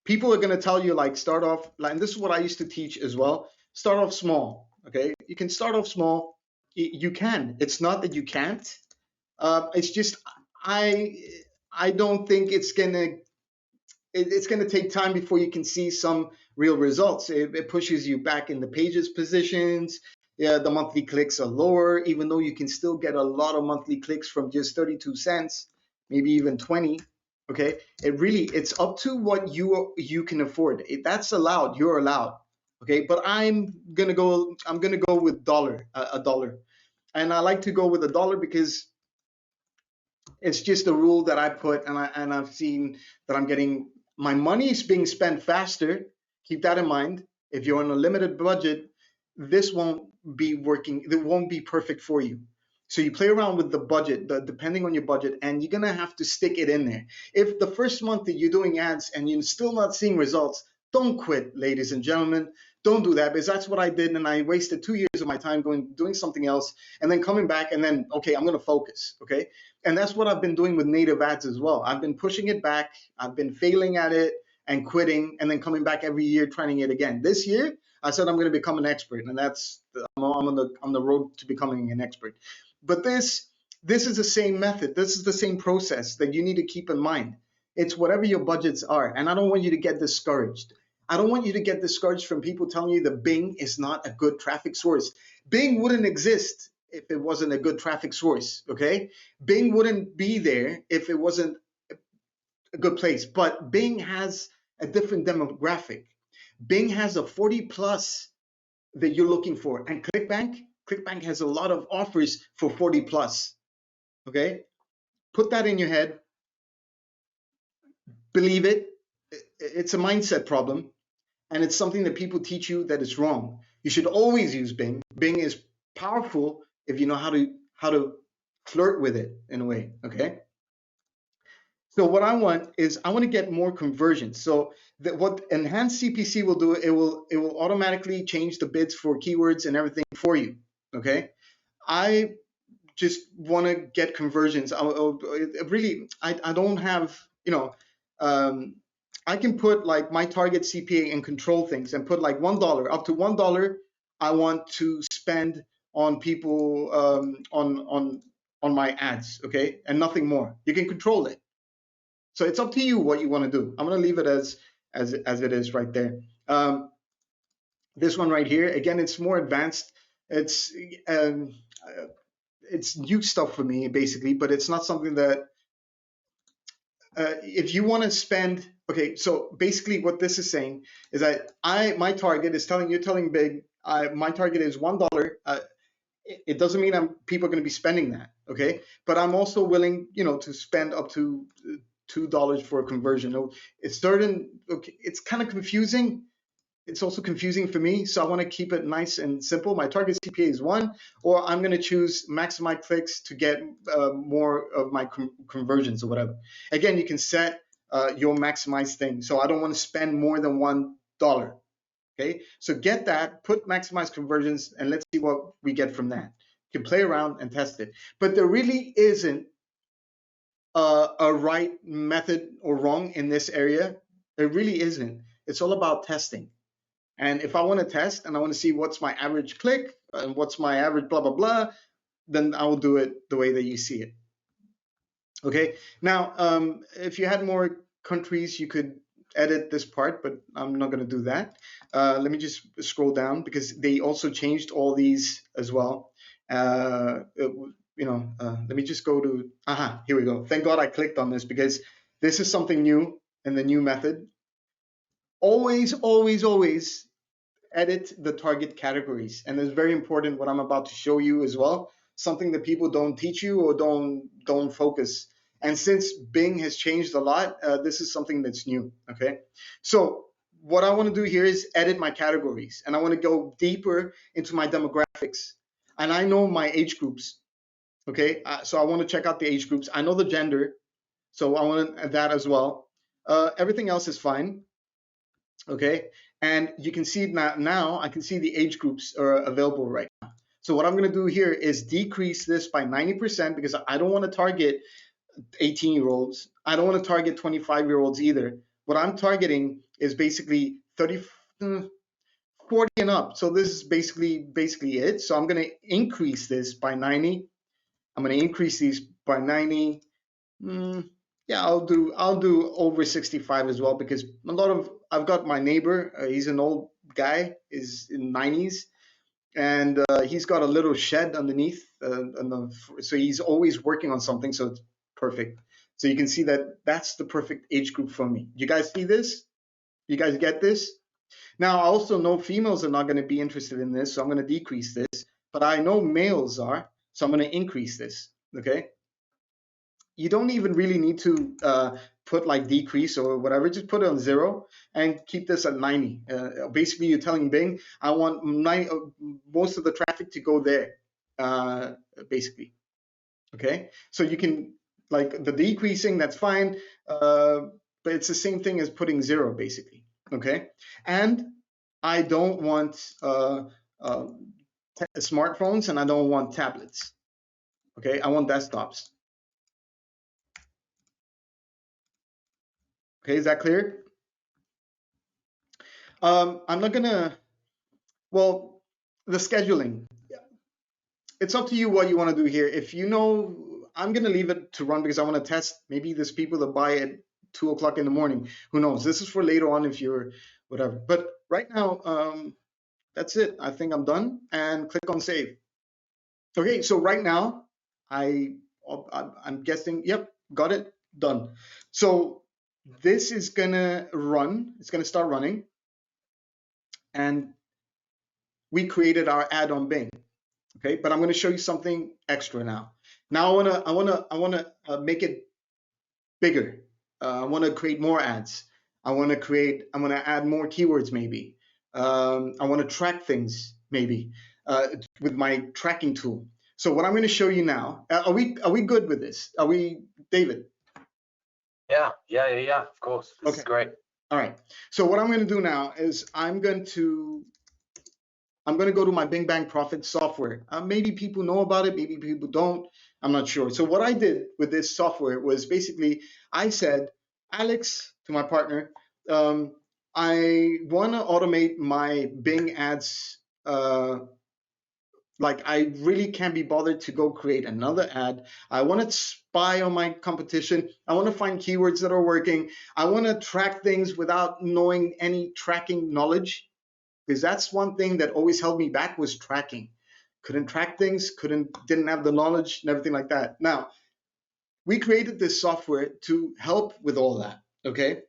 People are going to tell you like start off, and this is what I used to teach as well. Start off small, okay? You can start off small. You can. It's not that you can't. It's just I don't think it's gonna take time before you can see some real results. It pushes you back in the pages positions. Yeah, the monthly clicks are lower, even though you can still get a lot of monthly clicks from just 32 cents, maybe even 20. Okay, it's up to what you can afford. That's allowed. You're allowed. Okay, but I'm gonna go with a dollar, and I like to go with $1 because it's just a rule that I put, and I've seen that I'm getting my money is being spent faster. Keep that in mind. If you're on a limited budget, this won't be working. It won't be perfect for you. So you play around with the budget, depending on your budget, and you're gonna have to stick it in there. If the first month that you're doing ads and you're still not seeing results, don't quit, ladies and gentlemen. Don't do that, because that's what I did, and I wasted 2 years of my time doing something else, and then coming back, and then okay, I'm gonna focus, okay? And that's what I've been doing with native ads as well. I've been pushing it back. I've been failing at it and quitting, and then coming back every year trying it again. This year, I said I'm going to become an expert, and I'm on the road to becoming an expert. But this is the same method. This is the same process that you need to keep in mind. It's whatever your budgets are, and I don't want you to get discouraged. I don't want you to get discouraged from people telling you that Bing is not a good traffic source. Bing wouldn't exist if it wasn't a good traffic source, okay? Bing wouldn't be there if it wasn't a good place. But Bing has a different demographic. Bing has a 40 plus that you're looking for, and Clickbank has a lot of offers for 40 plus. Okay, put that in your head. believe it. It's a mindset problem, and it's something that people teach you that is wrong. You should always use Bing. Bing is powerful if you know how to flirt with it in a way. Okay. So what I want is I want to get more conversions. So that what enhanced CPC will do, it will automatically change the bids for keywords and everything for you. Okay. I just want to get conversions. I don't have, I can put like my target CPA and control things and put like $1, up to $1 I want to spend on people, on my ads, okay, and nothing more. You can control it. So it's up to you what you want to do. I'm going to leave it as it is right there. This one right here, again, it's more advanced. It's new stuff for me basically, but it's not something that if you want to spend. Okay, so basically what this is saying is that my target is telling Big, my target is $1. It doesn't mean people are going to be spending that, okay? But I'm also willing, to spend up to $2 for a conversion. It's certain. Okay, it's kind of confusing. It's also confusing for me, so I want to keep it nice and simple. My target CPA is 1, or I'm going to choose maximize clicks to get more of my conversions or whatever. Again, you can set your maximize thing. So I don't want to spend more than $1. Okay, so get that, put maximize conversions, and let's see what we get from that. You can play around and test it. But there really isn't a right method or wrong in this area. There really isn't. It's all about testing. And if I want to test and I want to see what's my average click and what's my average blah, blah, blah, then I will do it the way that you see it. Okay, now, if you had more countries, you could edit this part, but I'm not going to do that. Let me just scroll down because they also changed all these as well. Let me just go to, here we go. Thank God I clicked on this because this is something new in the new method. Always, always, always edit the target categories. And it's very important what I'm about to show you as well, something that people don't teach you or don't focus. And since Bing has changed a lot, this is something that's new, okay? So what I want to do here is edit my categories, and I want to go deeper into my demographics. And I know my age groups, okay? So I want to check out the age groups. I know the gender, so I want to add that as well. Everything else is fine. Okay, and you can see now I can see the age groups are available right now. So what I'm going to do here is decrease this by 90% because I don't want to target 18-year-olds. I don't want to target 25-year-olds either. What I'm targeting is basically 40 and up. So this is basically it. So I'm going to increase this by 90. I'm going to increase these by 90. Yeah, I'll do over 65 as well because I've got my neighbor. He's an old guy, is in 90s, and he's got a little shed underneath, so he's always working on something. So it's perfect. So you can see that that's the perfect age group for me. You guys see this? You guys get this? Now I also know females are not going to be interested in this, so I'm going to decrease this. But I know males are, so I'm going to increase this. Okay. You don't even really need to put like decrease or whatever. Just put it on 0 and keep this at 90. Basically, you're telling Bing, I want most of the traffic to go there, basically. Okay, so you can, like the decreasing, that's fine, but it's the same thing as putting 0, basically. Okay, and I don't want smartphones and I don't want tablets. Okay, I want desktops. Okay, is that clear? I'm not gonna, well, the scheduling. It's up to you what you want to do here. If you know, I'm gonna leave it to run because I want to test. Maybe there's people that buy at 2 o'clock in the morning. Who knows? This is for later on if you're whatever. But right now, that's it. I think I'm done. And click on save. Okay, so right now, I'm guessing. Yep, got it. Done. So this is gonna run. It's gonna start running. And we created our ad on Bing, okay? But I'm going to show you something extra now. Now I want to make it bigger. I want to create more ads. I want to add more keywords maybe. I want to track things maybe with my tracking tool. So what I'm going to show you now, are we good with this? Are we, David? Yeah. Of course. This is great. All right. So what I'm going to do now is I'm going to go to my Bing Bang Profit software. Maybe people know about it, maybe people don't. I'm not sure. So what I did with this software was basically I said, Alex, to my partner, I want to automate my Bing ads. Like I really can't be bothered to go create another ad. I want to spy on my competition. I want to find keywords that are working. I want to track things without knowing any tracking knowledge, because that's one thing that always held me back was tracking. Couldn't track things, didn't have the knowledge and everything like that. Now, we created this software to help with all that, okay?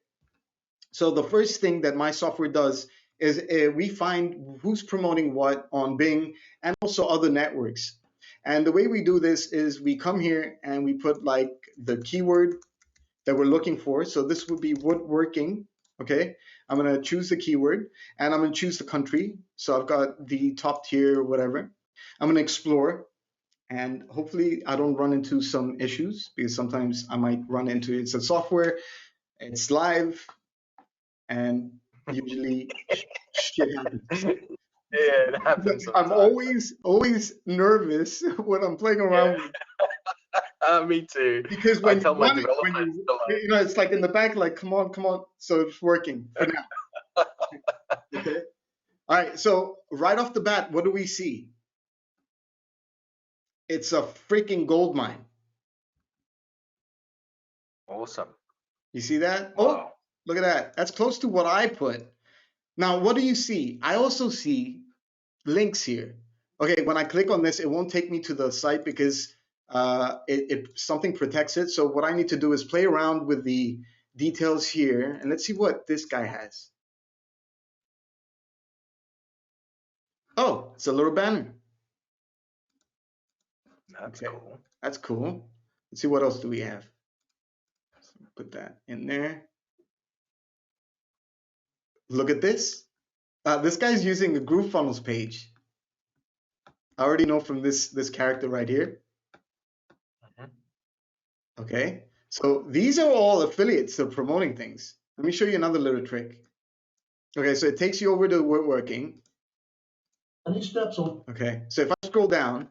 So the first thing that my software does is we find who's promoting what on Bing and also other networks. And the way we do this is we come here and we put like the keyword that we're looking for. So this would be woodworking, okay? I'm gonna choose the keyword and I'm gonna choose the country. So I've got the top tier, whatever. I'm gonna explore and hopefully I don't run into some issues, because sometimes I might run into it's a software, it's live, and usually shit happens. Yeah, it happens sometimes. I'm always nervous when I'm playing around with. Me too. Because I when tell you my want it, developers, you know, it's like in the back, like, come on. So it's working for now. Okay. All right. So right off the bat, what do we see? It's a freaking gold mine. awesome. You see that? Wow. Oh, look at that. That's close to what I put. Now, what do you see? I also see links here. Okay, when I click on this, it won't take me to the site because something protects it. So what I need to do is play around with the details here, and let's see what this guy has. Oh, it's a little banner. That's Okay, cool. that's cool. Let's see, what else do we have? So put that in there. Look at this. This guy's using a GrooveFunnels page. I already know from this character right here. Okay, so these are all affiliates that are promoting things. Let me show you another little trick. Okay, so it takes you over to woodworking. Any steps on? Okay, so if I scroll down,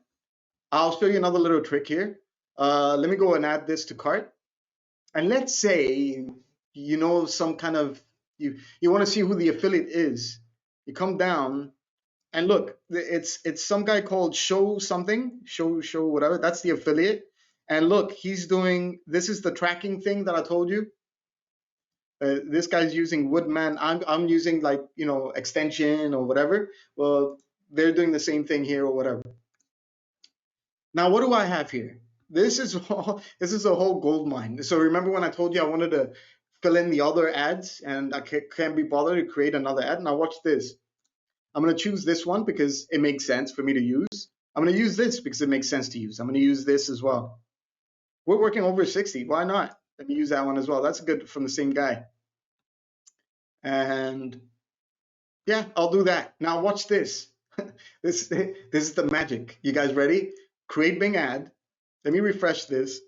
I'll show you another little trick here. Let me go and add this to cart. And let's say you know some kind of you want to see who the affiliate is. You come down and look, it's some guy called show something, show whatever. That's the affiliate. And look, he's doing, this is the tracking thing that I told you. This guy's using Woodman. I'm using, like, you know, extension or whatever. Well, they're doing the same thing here or whatever. Now, what do I have here? This is a whole gold mine. So remember when I told you I wanted to fill in the other ads and I can't be bothered to create another ad? Now watch this. I'm going to choose this one because it makes sense for me to use. I'm going to use this because it makes sense to use. I'm going to use this as well. We're working over 60. Why not? Let me use that one as well. That's good, from the same guy. And yeah, I'll do that. Now watch this. This is the magic. You guys ready? Create Bing ad. Let me refresh this.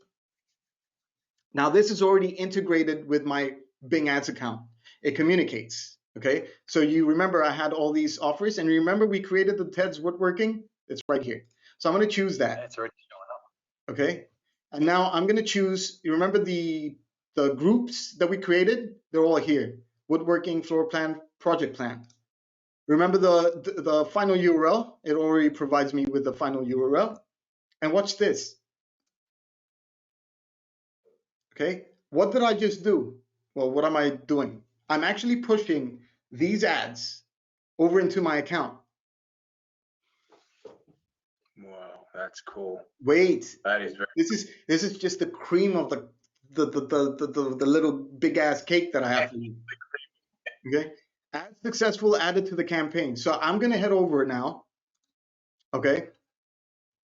Now this is already integrated with my Bing Ads account. It communicates. Okay, so you remember I had all these offers, and remember we created the Ted's Woodworking? It's right here. So I'm going to choose that. It's already showing up. Okay, and now I'm going to choose, you remember the groups that we created? They're all here. Woodworking, floor plan, project plan. Remember the final URL? It already provides me with the final URL. And watch this. Okay, what did I just do? Well, what am I doing? I'm actually pushing these ads over into my account. Wow, that's cool. Wait, That is very. this is just the cream of the little big ass cake that I have for you. Okay, ad successful added to the campaign. So I'm gonna head over now. Okay,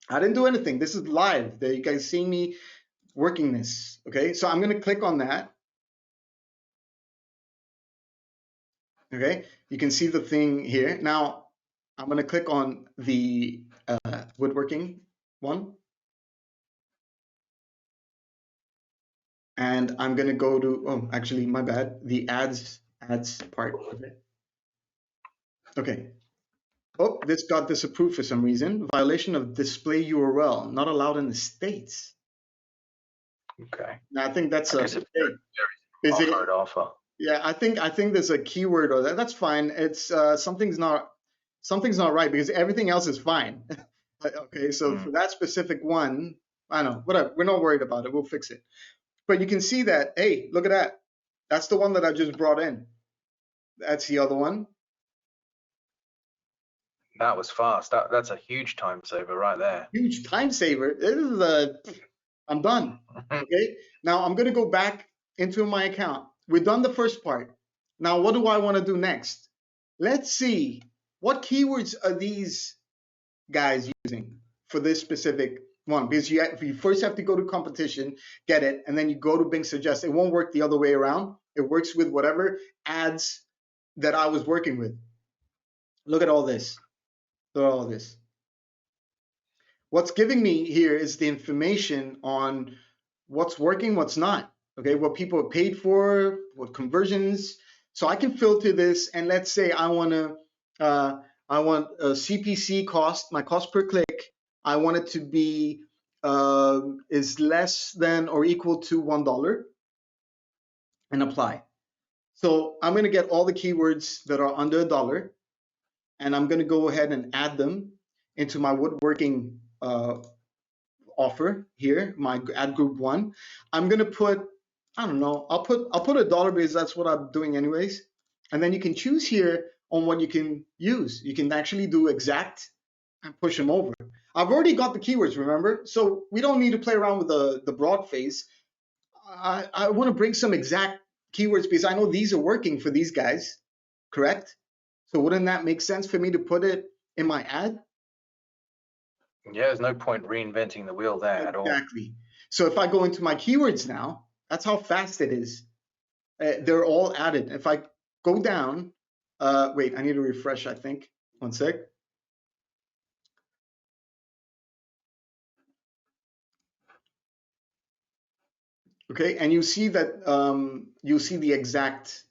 I didn't do anything. This is live. You guys see me working this. Okay, so I'm gonna click on that. Okay, you can see the thing here. Now I'm going to click on the woodworking one, and I'm going to go to, oh, actually, my bad, the ads part. Okay. Oh, this got disapproved for some reason. Violation of display URL, not allowed in the States. Okay. Now, I think that's I a guess it's mistake. very Is it? offer. Yeah, I think there's a keyword or that. That's fine. It's something's not right because everything else is fine. Okay, so for that specific one, I don't know, whatever. We're not worried about it. We'll fix it. But you can see that, hey, look at that. That's the one that I just brought in. That's the other one. That was fast. That's a huge time saver right there. Huge time saver. This is I'm done. Okay. Now I'm going to go back into my account. We're done the first part. Now, what do I want to do next? Let's see. What keywords are these guys using for this specific one? Because you first have to go to competition, get it, and then you go to Bing Suggest. It won't work the other way around. It works with whatever ads that I was working with. Look at all this. Look at all this. What's giving me here is the information on what's working, what's not. Okay, what people are paid for, what conversions. So I can filter this, and let's say I want a CPC cost, my cost per click. I want it to be is less than or equal to $1, and apply. So I'm going to get all the keywords that are under $1, and I'm going to go ahead and add them into my woodworking offer here, my ad group one. I'm gonna put, I don't know, I'll put $1 because that's what I'm doing anyways. And then you can choose here on what you can use. You can actually do exact and push them over. I've already got the keywords, remember? So we don't need to play around with the broad face. I want to bring some exact keywords because I know these are working for these guys, correct? So wouldn't that make sense for me to put it in my ad? Yeah, there's no point reinventing the wheel there at all. Exactly. So if I go into my keywords now, that's how fast it is. They're all added. If I go down, wait, I need to refresh, I think. One sec. Okay, and you see that you see the exact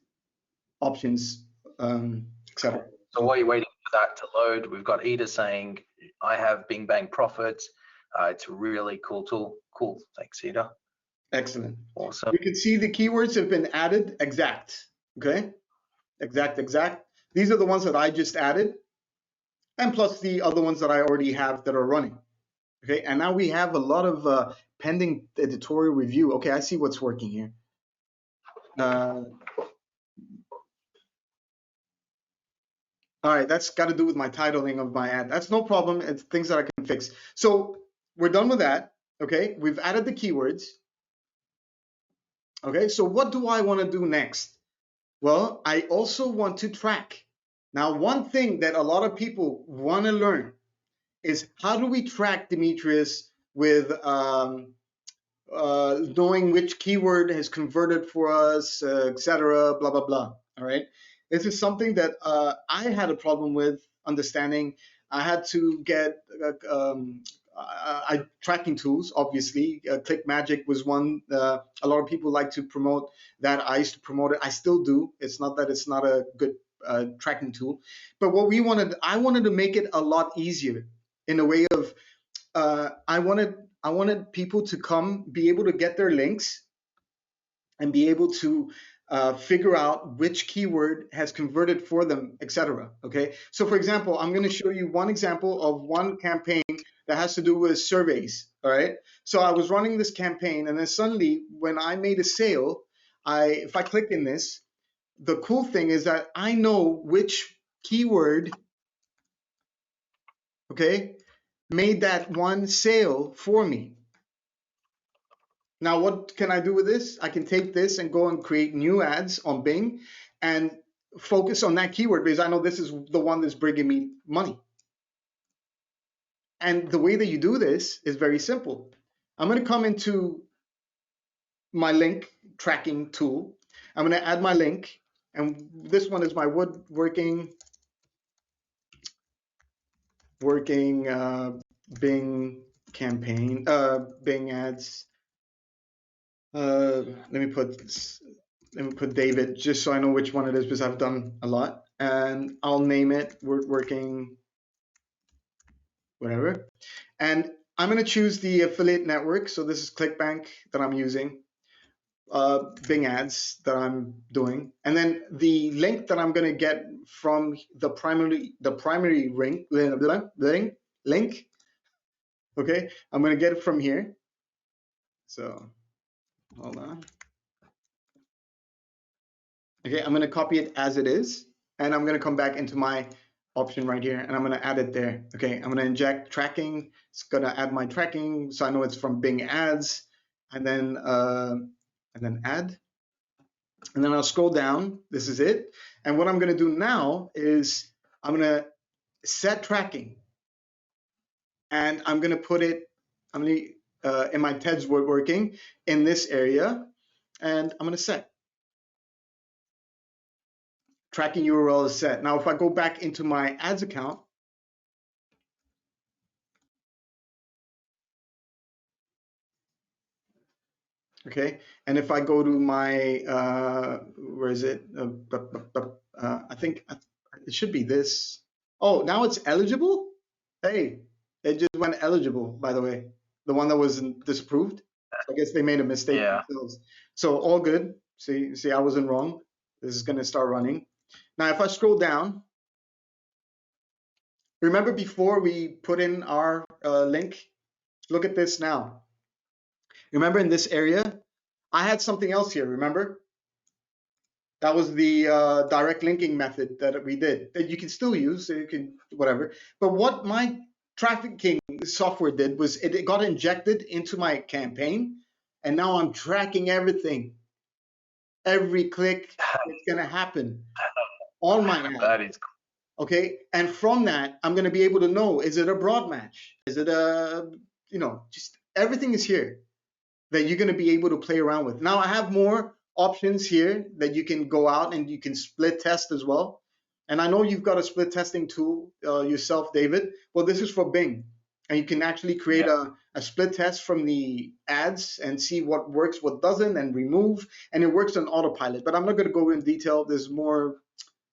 options, etc. So while you're waiting for that to load, we've got Ida saying, I have Bing Bang Profits. It's a really cool tool. Cool. Thanks, Ida. Excellent. Awesome. You can see the keywords have been added exact. Okay, exact. These are the ones that I just added, and plus the other ones that I already have that are running. Okay, and now we have a lot of pending editorial review. Okay, I see what's working here. All right, that's got to do with my titling of my ad. That's no problem. It's things that I can fix. So we're done with that. Okay, we've added the keywords. Okay, so what do I want to do next? Well, I also want to track. Now, one thing that a lot of people want to learn is how do we track, Demetrius, with knowing which keyword has converted for us, etc., blah, blah, blah. All right. This is something that I had a problem with understanding. I had to get tracking tools, obviously. ClickMagic was one. A lot of people like to promote that. I used to promote it. I still do. It's not that it's not a good tracking tool. But what I wanted to make it a lot easier in a way of I wanted people to be able to get their links and be able to figure out which keyword has converted for them, etc. Okay, so for example, I'm going to show you one example of one campaign that has to do with surveys. All right, so I was running this campaign, and then suddenly, when I made a sale, if I click in this, the cool thing is that I know which keyword, okay, made that one sale for me. Now, what can I do with this? I can take this and go and create new ads on Bing and focus on that keyword because I know this is the one that's bringing me money. And the way that you do this is very simple. I'm going to come into my link tracking tool. I'm going to add my link. And this one is my woodworking Bing campaign, Bing ads. Let me put David just so I know which one it is because I've done a lot, and I'll name it woodworking whatever. And I'm going to choose the affiliate network. So this is Clickbank that I'm using, Bing ads that I'm doing, and then the link that I'm going to get from the primary link. Okay, I'm going to get it from here. So hold on. Okay, I'm going to copy it as it is, and I'm going to come back into my option right here, and I'm going to add it there. Okay, I'm going to inject tracking. It's going to add my tracking, so I know it's from Bing ads, and then add, and then I'll scroll down. This is it, and what I'm going to do now is I'm going to set tracking, and I'm going to put it. I'm going to in my TED's woodworking in this area, and I'm going to set. Tracking URL is set. Now, if I go back into my ads account, okay, and if I go to my, where is it? I think it should be this. Oh, now it's eligible? Hey, it just went eligible, by the way. The one that was disapproved. I guess they made a mistake themselves. So all good. See, I wasn't wrong. This is going to start running. Now, if I scroll down, remember before we put in our link? Look at this now. Remember in this area, I had something else here, remember? That was the direct linking method that we did that you can still use, so you can whatever. But what my trafficking software did was it got injected into my campaign, and now I'm tracking everything. Every click that's gonna happen on my ad. That is cool. Okay, and from that, I'm gonna be able to know, is it a broad match? Is it a, just everything is here that you're gonna be able to play around with. Now I have more options here that you can go out and you can split test as well. And I know you've got a split testing tool yourself, David. Well, this is for Bing. And you can actually create a split test from the ads and see what works, what doesn't, and remove. And it works on autopilot. But I'm not going to go in detail. There's more.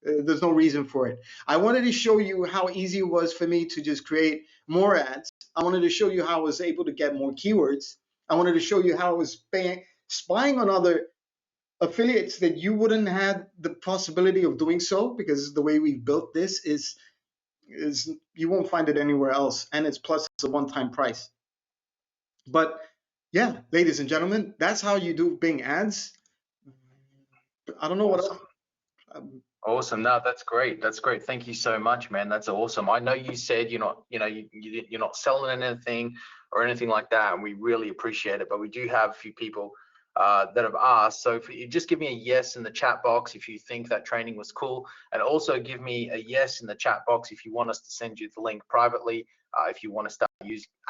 There's no reason for it. I wanted to show you how easy it was for me to just create more ads. I wanted to show you how I was able to get more keywords. I wanted to show you how I was spying on other affiliates that you wouldn't have the possibility of doing so, because the way we built this is you won't find it anywhere else, and it's a one-time price. But yeah, ladies and gentlemen, that's how you do Bing ads. I don't know what else. Awesome. No, that's great. That's great. Thank you so much, man. That's awesome. I know you said you're not, you're not selling anything or anything like that, and we really appreciate it. But we do have a few people that have asked. So if you just give me a yes in the chat box if you think that training was cool, and also give me a yes in the chat box if you want us to send you the link privately. If you want to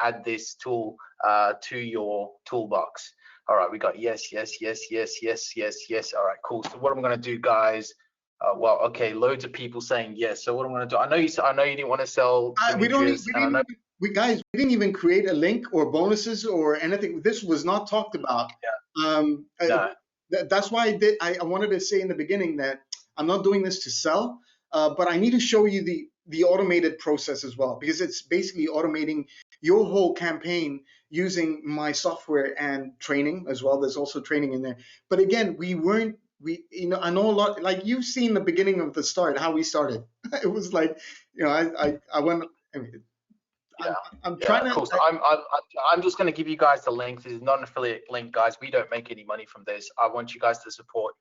add this tool to your toolbox. All right, we got yes, yes, yes, yes, yes, yes, yes. All right, cool. So what I'm going to do, guys. Well, okay, loads of people saying yes. So what I'm going to do, I know you didn't want to sell. We didn't even create a link or bonuses or anything. This was not talked about. Yeah. No. That's why I wanted to say in the beginning that I'm not doing this to sell, but I need to show you the automated process as well, because it's basically automating your whole campaign using my software and training as well. There's also training in there. But again, I know a lot, like you've seen the beginning of the start, how we started. It was like, I went, I'm trying to. Cool. So I'm just going to give you guys the link. This is not an affiliate link, guys. We don't make any money from this. I want you guys to support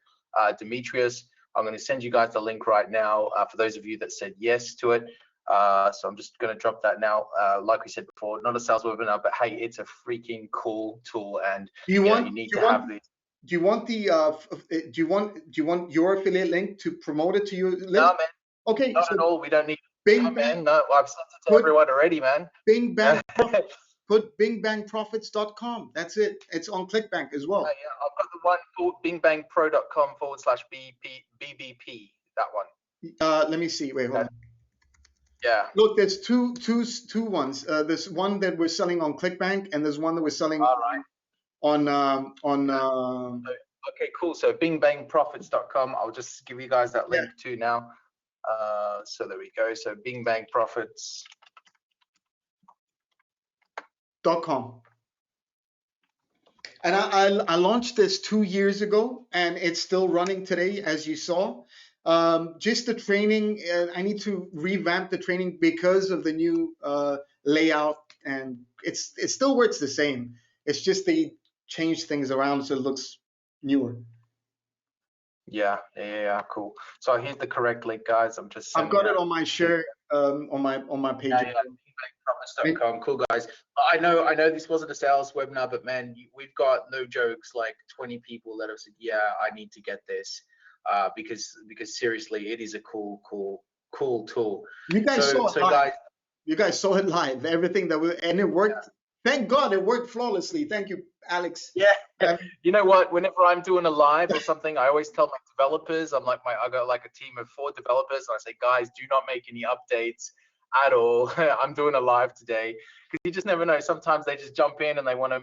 Demetrius. I'm going to send you guys the link right now for those of you that said yes to it. So I'm just going to drop that now. Like we said before, not a sales webinar, but hey, it's a freaking cool tool, and you need to have this. Do you want do you want your affiliate link to promote it to your list? No, man. Okay. Not at all. We don't need. Bing man. No, I've sent it to everyone already, man. Bing Bang. Put bingbangprofits.com. That's it. It's on Clickbank as well. Yeah, I've got the bingbangpro.com/BBP. That one. Let me see. Wait, hold on. Yeah. Look, there's two ones. There's one that we're selling on Clickbank, and there's one that we're selling All right. on Okay, cool. So bingbangprofits.com. I'll just give you guys that link too now. So there we go. So bingbangprofits.com. And I launched this 2 years ago, and it's still running today, as you saw. Just the training, I need to revamp the training because of the new layout, and it still works the same. It's just they change things around so it looks newer. Yeah, cool. So here's the correct link, guys. I'm just I've got it on my share on my page. Yeah, bingbangprofits.com. Cool, guys. I know this wasn't a sales webinar, but man, we've got, no jokes, like 20 people that have said, yeah, I need to get this, because seriously, it is a cool tool. You guys saw it live. Guys, you guys saw it live. Everything and it worked. Yeah. Thank God it worked flawlessly. Thank you, Alex. Yeah. You know what? Whenever I'm doing a live or something, I always tell my developers, I got like a team of 4 developers, and I say, guys, do not make any updates at all. I'm doing a live today, because you just never know. Sometimes they just jump in and they want to,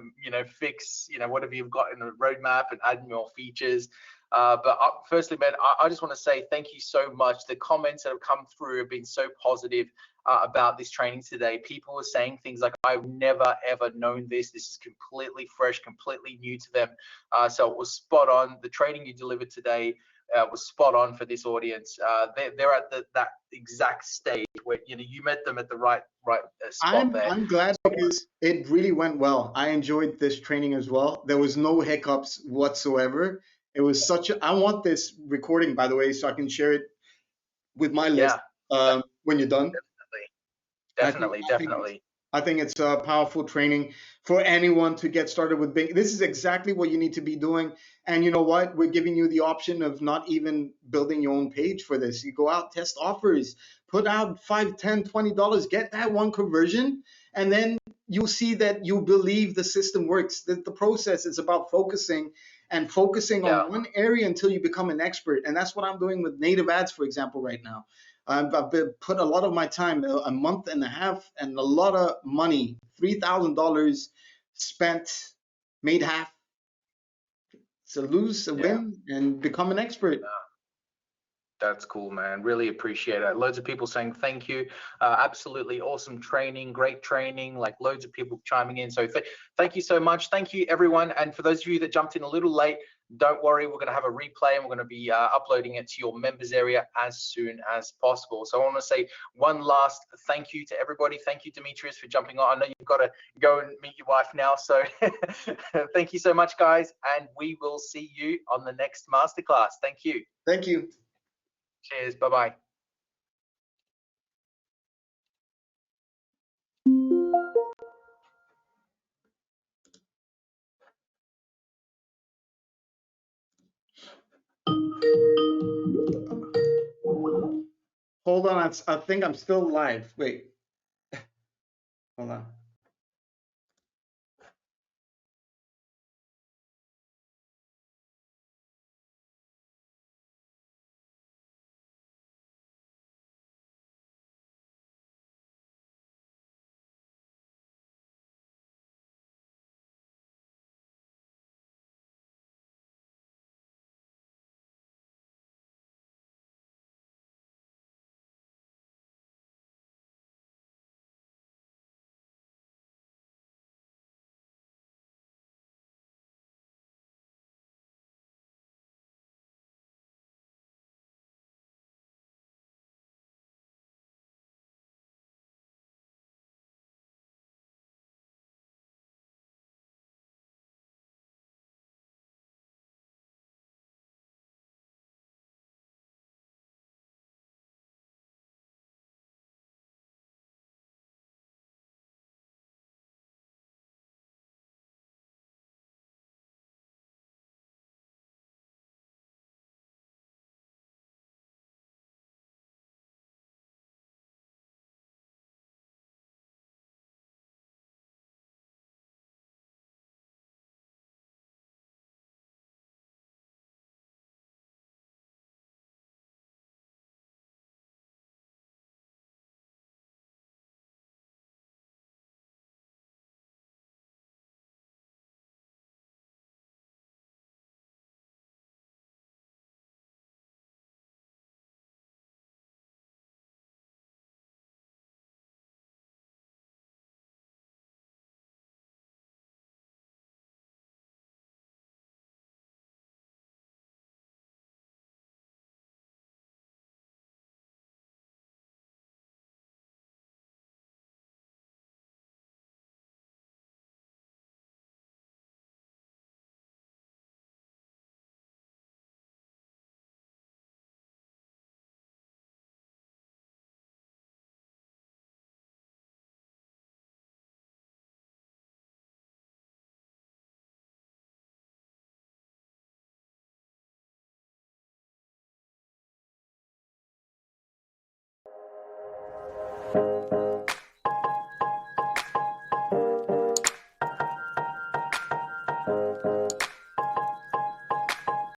fix, whatever you've got in the roadmap and add more features. But firstly, man, I just want to say thank you so much. The comments that have come through have been so positive about this training today. People were saying things like, I've never ever known this. This is completely fresh, completely new to them. So it was spot on. The training you delivered today was spot on for this audience. They're at that exact stage where you met them at the right spot there. I'm glad, because it really went well. I enjoyed this training as well. There was no hiccups whatsoever. It was I want this recording, by the way, so I can share it with my list when you're done. Definitely. I think it's a powerful training for anyone to get started with Bing. This is exactly what you need to be doing. And you know what? We're giving you the option of not even building your own page for this. You go out, test offers, put out $5, $10, $20, get that one conversion, and then you'll see that you believe the system works. The process is about focusing on one area until you become an expert. And that's what I'm doing with native ads, for example, right now. I've put a lot of my time, a month and a half, and a lot of money, $3,000 spent, made half. It's a lose, a win, and become an expert. That's cool, man. Really appreciate it. Loads of people saying thank you. Absolutely awesome training, great training, like loads of people chiming in. So thank you so much. Thank you, everyone. And for those of you that jumped in a little late, don't worry, we're going to have a replay, and we're going to be uploading it to your members area as soon as possible. So I want to say one last thank you to everybody. Thank you, Demetrius, for jumping on. I know you've got to go and meet your wife now. So thank you so much, guys. And we will see you on the next masterclass. Thank you. Thank you. Cheers. Bye-bye. Hold on, I think I'm still live. Wait. Hold on.